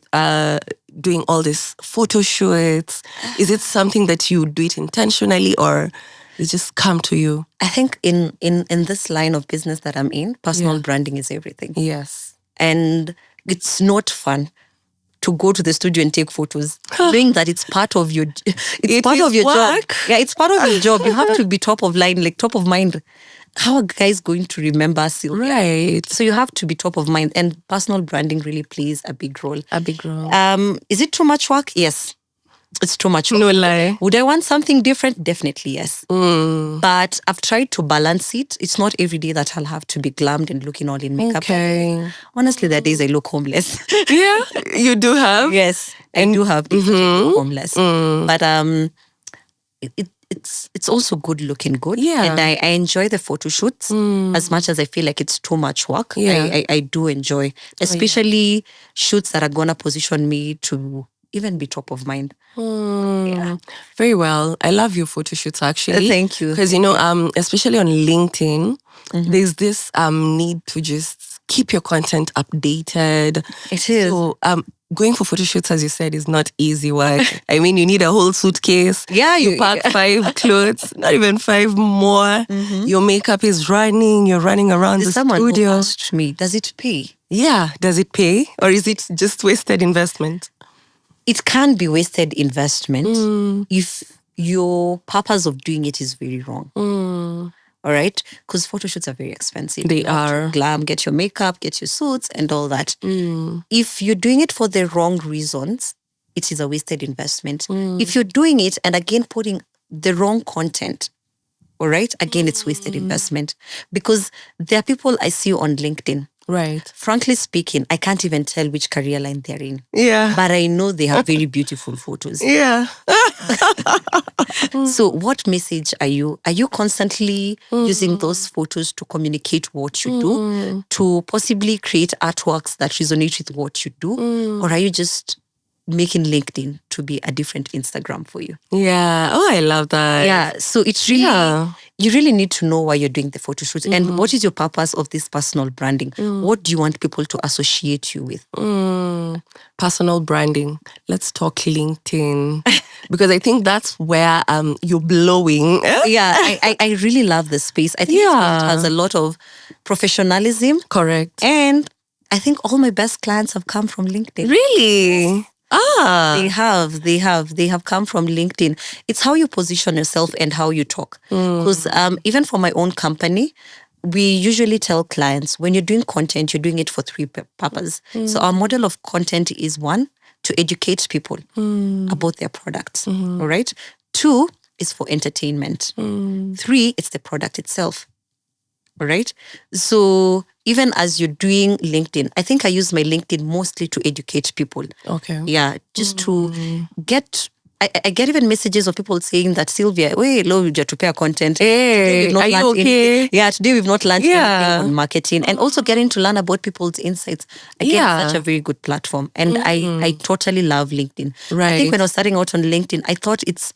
doing all these photo shoots? Is it something that you do it intentionally or it just come to you? I think in this line of business that I'm in, personal branding is everything. Yes. And it's not fun to go to the studio and take photos, knowing that it's part of your job. Yeah, it's part of your job. You have to be top of line, like top of mind. How are guys going to remember Sylvia? Right. So you have to be top of mind, and personal branding really plays a big role. Is it too much work? Yes. It's too much work. No lie. Would I want something different? Definitely yes. But I've tried to balance it. It's not every day that I'll have to be glammed and looking all in makeup. Okay. Honestly, there are days I look homeless. Yeah, you do have? Yes, I do have days I look homeless. But it's also good looking good. Yeah. And I enjoy the photo shoots as much as I feel like it's too much work. Yeah. I do enjoy, especially shoots that are gonna position me to even be top of mind. Very well. I love your photo shoots actually. Thank you. Because especially on LinkedIn, there's this need to just keep your content updated. It is. So going for photo shoots, as you said, is not easy work. I mean, you need a whole suitcase. Yeah, you pack 5 clothes, not even 5 more. Your makeup is running. You're running around the Someone studio. who asked me, does it pay? Yeah, does it pay, or is it just wasted investment? It can be wasted investment if your purpose of doing it is very wrong. All right? Because photo shoots are very expensive. They You have to are. glam, get your makeup, get your suits and all that. If you're doing it for the wrong reasons, it is a wasted investment. If you're doing it and again putting the wrong content, all right, again, it's wasted investment. Because there are people I see on LinkedIn. Right. Frankly speaking, I can't even tell which career line they're in. Yeah. But I know they have very beautiful photos. Yeah. So what message are you? Are you constantly using those photos to communicate what you do, to possibly create artworks that resonate with what you do? Or are you just making LinkedIn to be a different Instagram for you? Yeah. Oh, I love that. Yeah. So it's really, you really need to know why you're doing the photo shoot and what is your purpose of this personal branding? What do you want people to associate you with? Personal branding. Let's talk LinkedIn. Because I think that's where you're blowing. Yeah, I really love the space. I think it has a lot of professionalism. Correct. And I think all my best clients have come from LinkedIn. Really? They have come from LinkedIn. It's how you position yourself and how you talk. Because even for my own company, we usually tell clients when you're doing content, you're doing it for 3 purposes. So our model of content is 1, to educate people about their products. All right. 2 is for entertainment. 3, it's the product itself. All right. So even as you're doing LinkedIn, I think I use my LinkedIn mostly to educate people. Okay. Yeah, just to get. I get even messages of people saying that, Sylvia, wait, low, you to prepare content. Hey, are you okay? Yeah, today we've not learned anything on marketing, and also getting to learn about people's insights. Again, such a very good platform, and I totally love LinkedIn. Right. I think when I was starting out on LinkedIn, I thought it's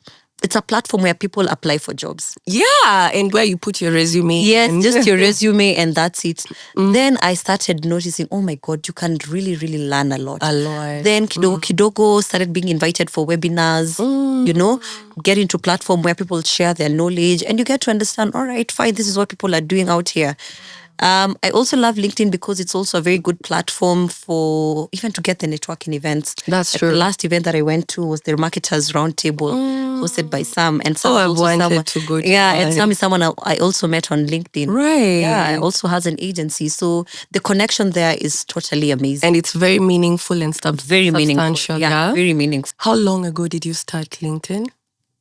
a platform where people apply for jobs. Yeah, and where you put your resume. Yes, just your resume and that's it. Then I started noticing, oh my God, you can really, really learn a lot. A lot. Then kidogo started being invited for webinars, get into platform where people share their knowledge and you get to understand, all right, fine, this is what people are doing out here. I also love LinkedIn because it's also a very good platform for even to get the networking events. That's true. The last event that I went to was the Marketers Roundtable hosted by Sam. And Sam I've wanted to go to and Sam is someone I also met on LinkedIn. Right. Yeah, also has an agency. So the connection there is totally amazing. And it's very meaningful and stuff. Very meaningful. Yeah, very meaningful. How long ago did you start LinkedIn?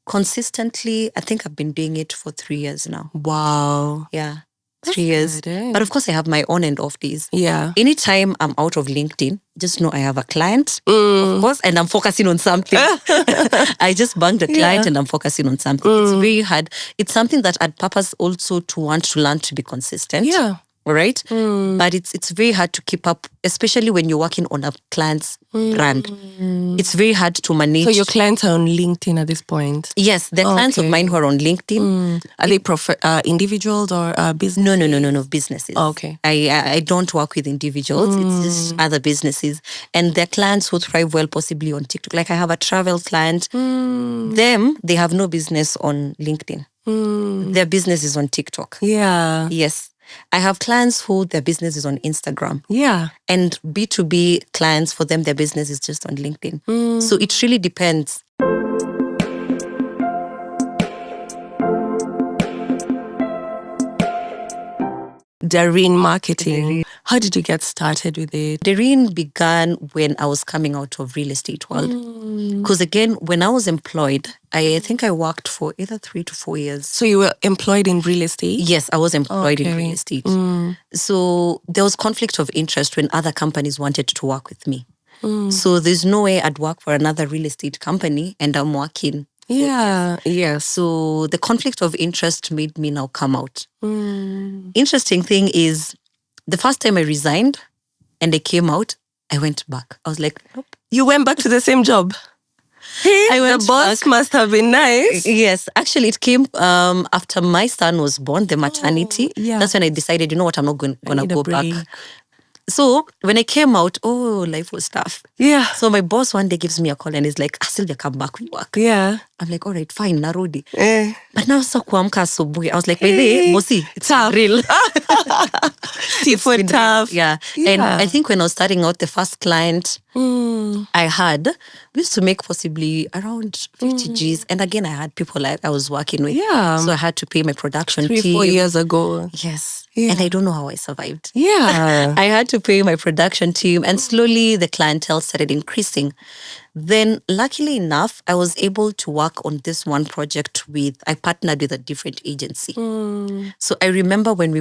Consistently, I think I've been doing it for 3 years now. Wow. Yeah. 3 years. Good, eh? But of course, I have my on and off days. Yeah. Anytime I'm out of LinkedIn, just know I have a client, of course, and I'm focusing on something. I just banged a client and I'm focusing on something. It's very hard. It's something that I'd purpose also to want to learn to be consistent. Yeah. All right. But it's very hard to keep up, especially when you're working on a client's brand. It's very hard to manage. So your clients are on LinkedIn at this point? Yes, the clients of mine who are on LinkedIn. Are they individuals or business? No, businesses. Okay. I don't work with individuals. It's just other businesses. And they're clients who thrive well possibly on TikTok. Like I have a travel client. They have no business on LinkedIn. Their business is on TikTok. Yeah. Yes. I have clients who their business is on Instagram. Yeah. And B2B clients, for them, their business is just on LinkedIn. So it really depends. Derine Marketing. How did you get started with it? Derine began when I was coming out of real estate world. Because again, when I was employed, I think I worked for either 3 to 4 years. So you were employed in real estate? Yes, I was employed in real estate. So there was conflict of interest when other companies wanted to work with me. So there's no way I'd work for another real estate company and I'm working Yeah. Yes. So the conflict of interest made me now come out. Mm. Interesting thing is, the first time I resigned and I came out, I went back. I was like, nope. You went back to the same job? Hey, I went the boss back. must have been nice. Yes, actually, it came after my son was born, the maternity. yeah. That's when I decided, you know what, I'm not going to need a go back. break. So when I came out, life was tough. Yeah. So my boss one day gives me a call and is like, Sylvia, come back, we work. Yeah. I'm like, all right, fine, narudi. Eh. But now so kuamka asubuhi, I was like, by the way, bossy, it's Tough. real. For tough. Yeah. And I think when I was starting out, the first client I had, we used to make possibly around 50 Gs. And again, I had people I was working with. Yeah. So I had to pay my production 3-4 team. years ago. Yes. Yeah. And I don't know how I survived. Yeah. I had to pay my production team, and slowly the clientele started increasing. Then, luckily enough, I was able to work on this one project I partnered with a different agency. So I remember when we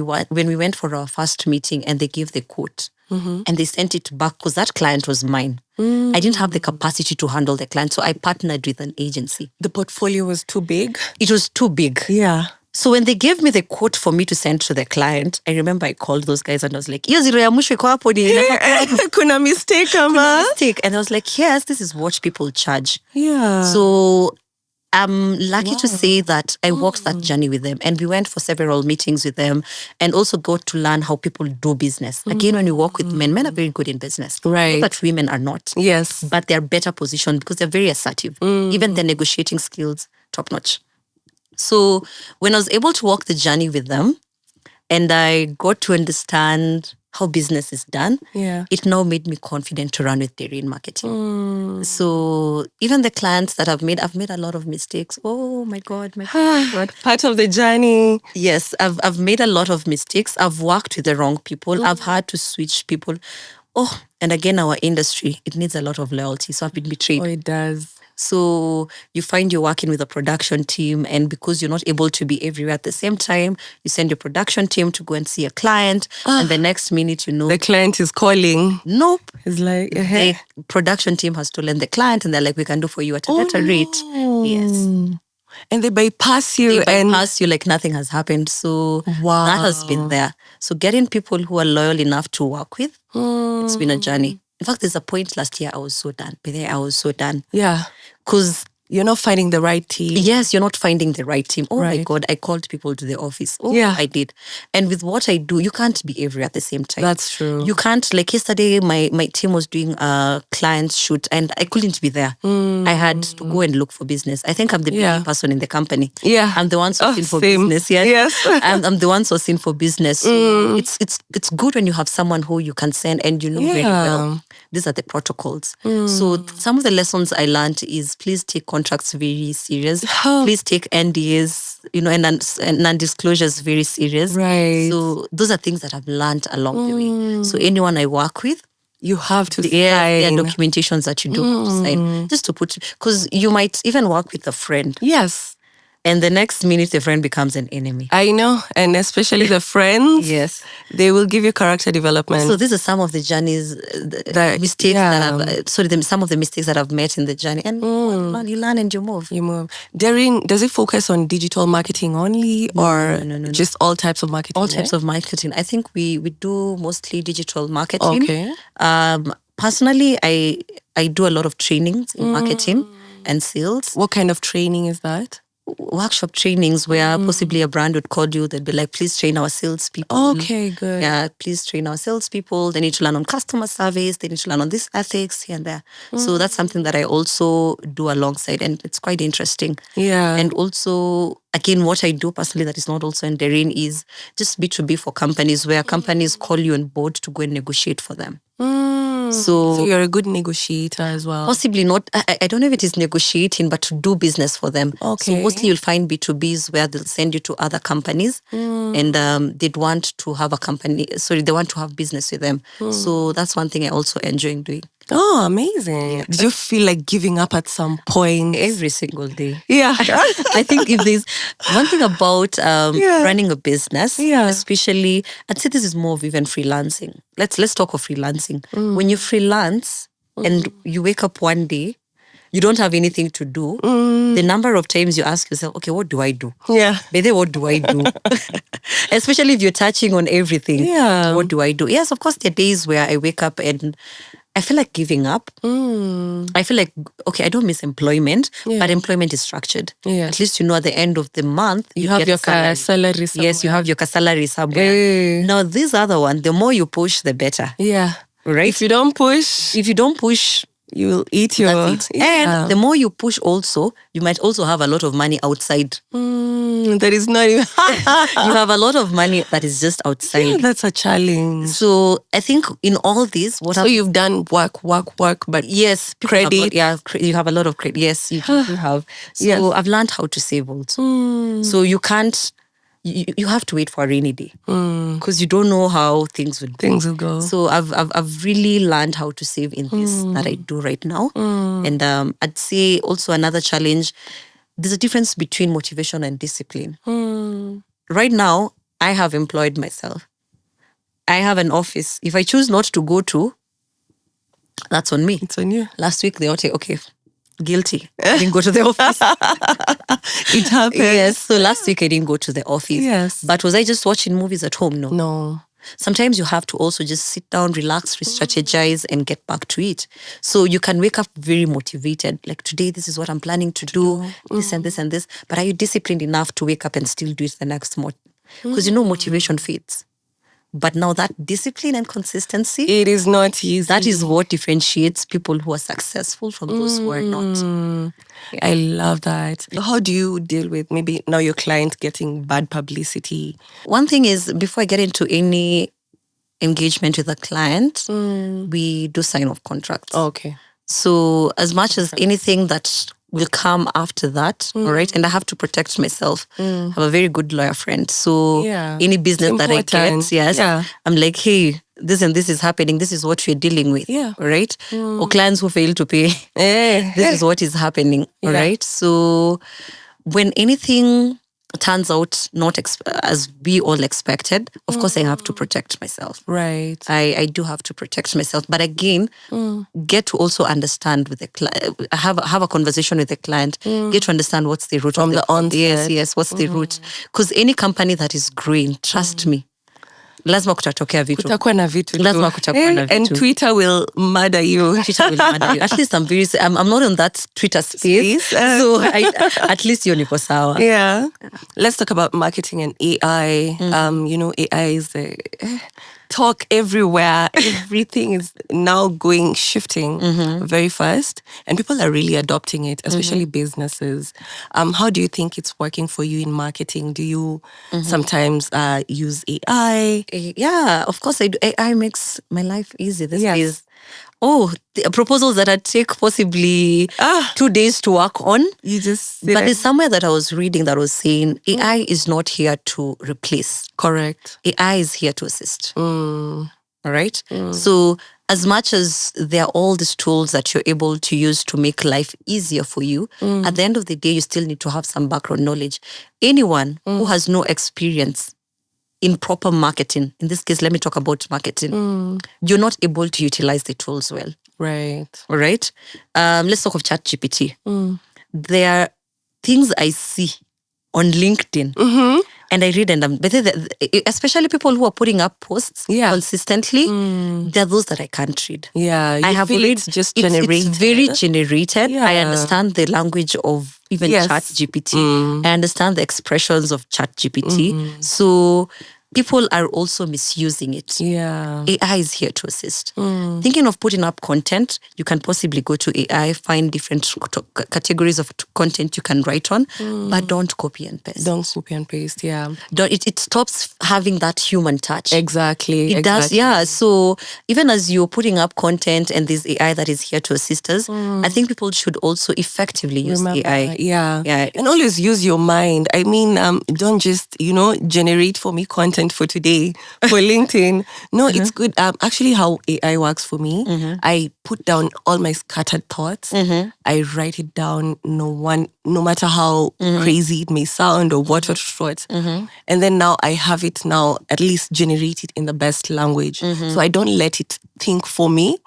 went for our first meeting and they gave the quote and they sent it back because that client was mine. I didn't have the capacity to handle the client, so I partnered with an agency. The portfolio was too big? It was too big. Yeah. So when they gave me the quote for me to send to the client, I remember I called those guys and I was like, "Hiyo zero ya mwisho iko hapo ni kuna mistake ama?" mistake. And I was like, yes, this is what people charge. Yeah. So I'm lucky to say that I walked that journey with them, and we went for several meetings with them and also got to learn how people do business. Again, when you work with men are very good in business. Right. Not that women are not. Yes. But they're better positioned because they're very assertive. Even their negotiating skills, top notch. So when I was able to walk the journey with them and I got to understand how business is done, it now made me confident to run with Derine Marketing. So even the clients that I've made a lot of mistakes. Oh my God, Part of the journey. Yes, I've made a lot of mistakes. I've worked with the wrong people. I've had to switch people. Oh, and again, our industry, it needs a lot of loyalty. So I've been betrayed. Oh, it does. So you find you're working with a production team, and because you're not able to be everywhere at the same time, you send your production team to go and see a client, and the next minute the client is calling. Nope. It's like, the production team has stolen the client, and they're like, we can do for you at a better rate. Yes. And they bypass you. They bypass you like nothing has happened. So that has been there. So getting people who are loyal enough to work with, it's been a journey. In fact, there's a point last year I was so done. I was so done. Yeah. Because you're not finding the right team. Yes, you're not finding the right team. Oh right. my God, I called people to the office. I did. And with what I do, you can't be everywhere at the same time. That's true. You can't, like yesterday, my team was doing a client shoot and I couldn't be there. I had to go and look for business. I think I'm the busy person in the company. Yeah. I'm the one sourcing for business. Yes. I'm the one sourcing for business. So it's good when you have someone who you can send and you know very well. These are the protocols. So some of the lessons I learned is please take contracts very serious. Please take NDAs, and non-disclosures very serious. Right. So those are things that I've learned along the way. So anyone I work with, you have to sign. There are documentations that you do have to sign. Just to put, because you might even work with a friend. Yes. And the next minute, the friend becomes an enemy. I know. And especially the friends. Yes. They will give you character development. So these are some of the journeys, mistakes some of the mistakes that I've met in the journey. And you learn and you move. Derine, does it focus on digital marketing only or just all types of marketing? All types of marketing. I think we do mostly digital marketing. Okay. Personally, I do a lot of trainings in marketing and sales. What kind of training is that? Workshop trainings where possibly a brand would call you. They'd be like, please train our salespeople. Okay, good. Yeah, please train our salespeople. They need to learn on customer service. They need to learn on this ethics here and there. So that's something that I also do alongside, and it's quite interesting. Yeah. And also, again, what I do personally that is not also in Derine is just B2B for companies, where companies call you on board to go and negotiate for them. So you're a good negotiator as well. Possibly not. I don't know if it is negotiating, but to do business for them. Okay. So mostly you'll find B2Bs where they'll send you to other companies and they'd want to have they want to have business with them. So that's one thing I also enjoy doing. Oh, amazing. Yeah. Did you feel like giving up at some point? Every single day. Yeah. I think if there's one thing about running a business, especially, I'd say this is more of even freelancing. Let's talk of freelancing. When you freelance and you wake up one day you don't have anything to do, the number of times you ask yourself, okay, what do I do? Yeah. Baby, what do I do? Especially if you're touching on everything. Yeah. What do I do? Yes, of course, there are days where I wake up and I feel like giving up. I feel like, okay, I don't miss employment, but employment is structured. Yeah. At least you know at the end of the month, You have get your salary. salary somewhere. Yes, you have your salary somewhere. Hey. Now, this other one, the more you push, the better. Yeah. Right? If you don't push, you will eat your... that's it. Yeah. And the more you push also, you might also have a lot of money outside. That is not even... You have a lot of money that is just outside. Yeah, that's a challenge. So I think in all this, so you've done work, but yes, credit. You have a lot of credit. Yes, you do have. So Yes. I've learned how to save also. So you can't, you have to wait for a rainy day because you don't know how things will go. So I've really learned how to save in this that I do right now. And I'd say also another challenge, there's a difference between motivation and discipline. Right now, I have employed myself. I have an office. If I choose not to go to, that's on me. It's on you. Last week, they all say, okay, guilty. I didn't go to the office. It happened. Yes. So last week, I didn't go to the office. Yes. But was I just watching movies at home? No. No. Sometimes you have to also just sit down, relax, re-strategize, and get back to it. So you can wake up very motivated. Like, today, this is what I'm planning to do, this and this and this. But are you disciplined enough to wake up and still do it the next morning? Because motivation fades. But now that discipline and consistency, it is not easy. That is what differentiates people who are successful from those who are not. Yeah. I love that. How do you deal with maybe now your client getting bad publicity? One thing is, before I get into any engagement with a client, we do sign off contracts. Okay. So as much as anything that will come after that, all right? And I have to protect myself. I have a very good lawyer friend. So any business that I get, I'm like, hey, this and this is happening. This is what we're dealing with, all right? Or clients who fail to pay, this is what is happening, all right? So when anything turns out not as we all expected, of course I have to protect myself. Right. I do have to protect myself. But again, get to also understand with the client, have a conversation with the client, get to understand what's the root from the onset. Yes, what's the root. Because any company that is growing, trust me, lazima kutatokea vitu. Kutakuwa na vitu. Lazima kutakuwa na vitu. And Twitter will murder you. Twitter will murder you. At least I'm not on that Twitter space. So at least you're niko sawa. Yeah. Let's talk about marketing and AI. AI is talk everywhere. Everything is now shifting very fast. And people are really adopting it, especially businesses. How do you think it's working for you in marketing? Do you sometimes use AI? Yeah, of course I do. AI makes my life easy. This is the proposals that I take possibly 2 days to work on. You just but there's somewhere that I was reading that was saying AI is not here to replace. Correct. AI is here to assist. All right? So as much as there are all these tools that you're able to use to make life easier for you, at the end of the day, you still need to have some background knowledge. Anyone who has no experience in proper marketing, in this case, let me talk about marketing, you're not able to utilize the tools well. Right. All right? Let's talk of ChatGPT. There are things I see on LinkedIn and I read, and especially people who are putting up posts consistently, they're those that I can't read. Yeah, I have read. It's just generated. It's very generated. Yeah. I understand the language of even ChatGPT. I understand the expressions of ChatGPT. So people are also misusing it. Yeah. AI is here to assist. Thinking of putting up content, you can possibly go to AI, find different categories of content you can write on, but don't copy and paste. Don't copy and paste, yeah. It stops having that human touch. Exactly. It does, yeah. So even as you're putting up content and there's AI that is here to assist us, I think people should also effectively use AI. Yeah. And always use your mind. I mean, don't just, generate for me content content for today for LinkedIn. No, it's good. Actually, how AI works for me, I put down all my scattered thoughts. I write it down. No matter how crazy it may sound or what. And then now I have it now at least generate it in the best language. So I don't let it think for me.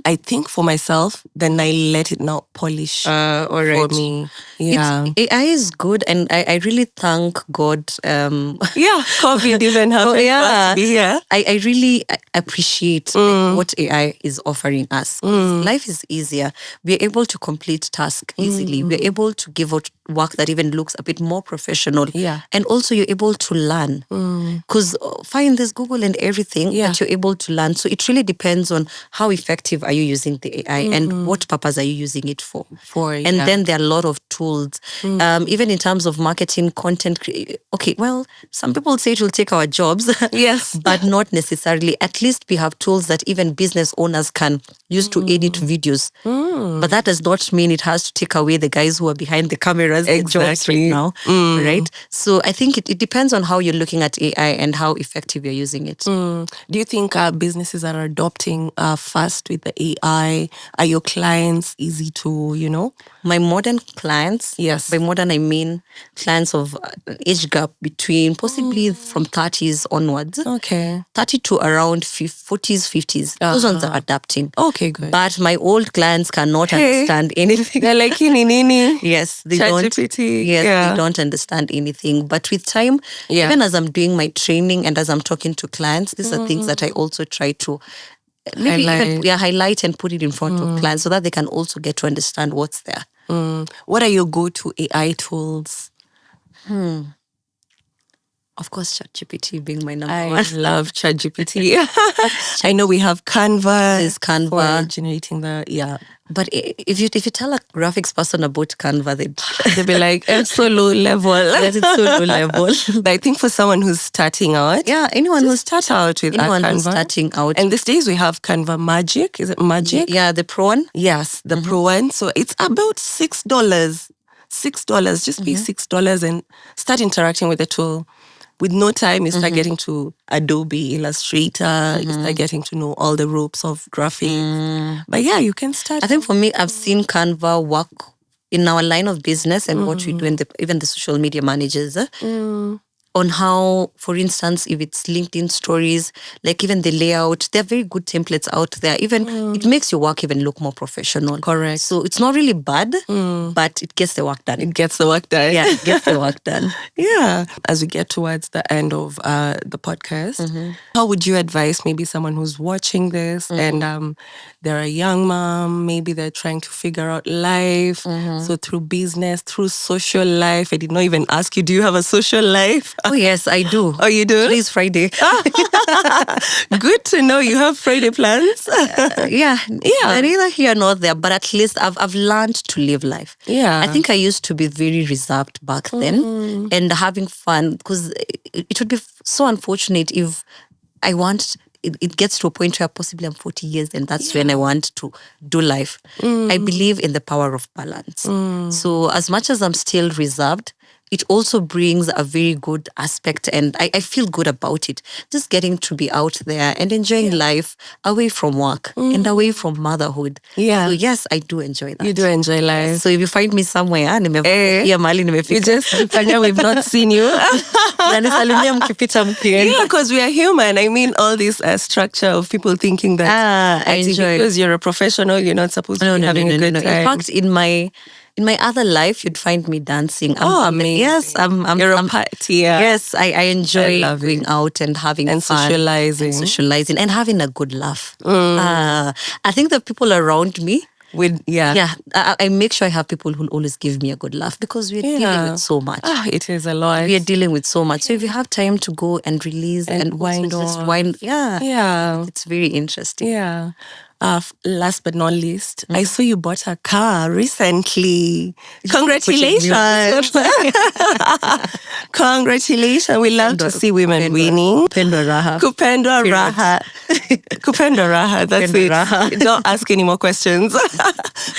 I think for myself, then I let it now polish for me. Yeah. AI is good, and I really thank God. COVID even happened for us to be here. I really appreciate what AI is offering us. Life is easier. We're able to complete tasks easily. We're able to give out work that even looks a bit more professional. Yeah. And also you're able to learn. Because find this Google and everything that you're able to learn. So it really depends on how effective are you using the AI and what purpose are you using it for. And then there are a lot of tools. Even in terms of marketing, content. Okay, well, some people say it will take our jobs. Yes. But not necessarily. At least we have tools that even business owners can use to edit videos. But that does not mean it has to take away the guys who are behind the cameras the jobs right now. Right? So I think it depends on how you're looking at AI and how effective you're using it. Do you think businesses are adopting fast with the AI? Are your clients easy to, My modern clients, yes. By modern I mean clients of age gap between possibly from 30s onwards. Okay. 30 to around 40s, 50s. Those ones are adapting. Okay, good. But my old clients cannot understand anything. They're like, nini. Yes, they ChatGPT. They don't understand anything. But with time, even as I'm doing my training and as I'm talking to clients, these are things that I also try to highlight and put it in front of clients so that they can also get to understand what's there. What are your go-to AI tools? Of course, ChatGPT being my number I one. love ChatGPT. I know we have Canva. There's Canva. For generating But if you tell a graphics person about Canva, they'll be like, it's so low level. That it's so low level. But I think for someone who's starting out, anyone who's start out with anyone Canva. Who's starting out. And these days we have Canva Magic. Is it Magic? Yeah, the Pro one. Yes, the Pro one. So it's about $6. $6. Just pay $6 and start interacting with the tool. With no time, you start getting to Adobe Illustrator, you start getting to know all the ropes of graphics. But you can start. I think for me, I've seen Canva work in our line of business and what we do, even the social media managers. On how, for instance, if it's LinkedIn stories, like even the layout, there are very good templates out there. Even it makes your work even look more professional. Correct. So it's not really bad, but it gets the work done. It gets the work done. Yeah, it gets the work done. Yeah. As we get towards the end of the podcast, how would you advise maybe someone who's watching this and they're a young mom, maybe they're trying to figure out life. So through business, through social life. I did not even ask you, do you have a social life? Oh, yes, I do. Oh, you do? Today's Friday. Good to know you have Friday plans. Yeah. Neither here nor there, but at least I've learned to live life. Yeah. I think I used to be very reserved back then and having fun because it would be so unfortunate if I want... It gets to a point where possibly I'm 40 years and that's when I want to do life. I believe in the power of balance. So as much as I'm still reserved, it also brings a very good aspect and I feel good about it. Just getting to be out there and enjoying life away from work and away from motherhood. Yeah. So yes, I do enjoy that. You do enjoy life. So if you find me somewhere, you just, we've not seen you. Yeah, because we are human. I mean, all this structure of people thinking that I enjoy because you're a professional, you're not supposed to be having a good time. In fact, in my other life, you'd find me dancing. Amazing. Yes, you're a party. Yes, I enjoy going out and having fun. Socializing and having a good laugh. I think the people around me, I make sure I have people who always give me a good laugh because we're dealing with so much. It is a lot. We are dealing with so much. So if you have time to go and release and wind on. It's very interesting. Yeah. Last but not least, I saw you bought a car recently. Congratulations. Congratulations. We love to see women winning. Kupendwa Raha. Kupendwa Raha. Kupenda raha, that's Kupenda it. raha. Don't ask any more questions.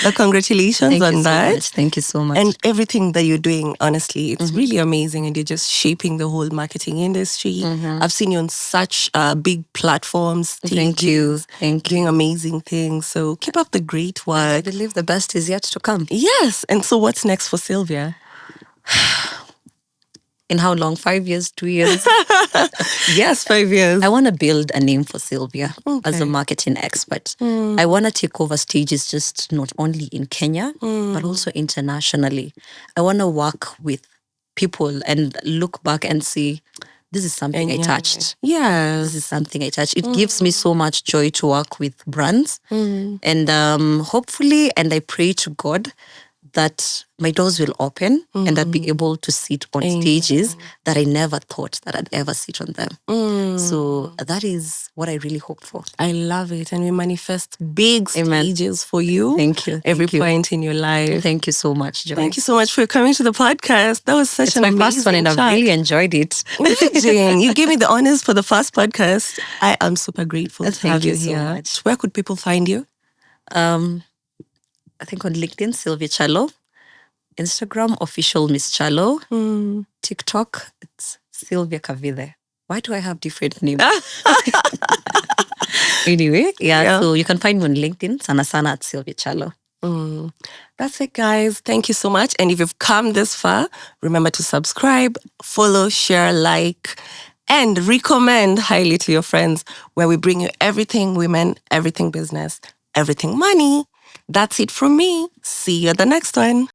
But congratulations Thank on you that. so much. Thank you so much. And everything that you're doing, honestly, it's really amazing. And you're just shaping the whole marketing industry. I've seen you on such big platforms. Thank you. stages, Thank you. Doing amazing things. So keep up the great I work. believe the best is yet to come. Yes. And so what's next for Sylvia? In how long? 5 years, 2 years? Yes, 5 years. I want to build a name for Sylvia as a Okay. marketing expert. I want to take over stages just not only in Kenya, but also internationally. I want to work with people and look back and see, this is something I touched. Yes. This is something I touched. It gives me so much joy to work with brands. And hopefully, and I pray to God that my doors will open and I'd be able to sit on stages that I never thought that I'd ever sit on them. So that is what I really hope for. I love it. And we manifest big stages for you. Thank you. Every Thank you. point in your life. Thank you so much, Joy. Thank you so much for coming to the podcast. That was such It's an my amazing first one and chat. I really enjoyed it. Imagine, you gave me the honors for the first podcast. I am super grateful to Thank have you you so here. much. Where could people find you? I think on LinkedIn, Sylvia Kyalo. Instagram, official Miss Kyalo. TikTok, it's Sylvia Kavide. Why do I have different names? Anyway, so you can find me on LinkedIn, sana at Sylvia Kyalo. That's it, guys. Thank you so much. And if you've come this far, remember to subscribe, follow, share, like, and recommend highly to your friends, where we bring you everything women, everything business, everything money. That's it from me. See you at the next one.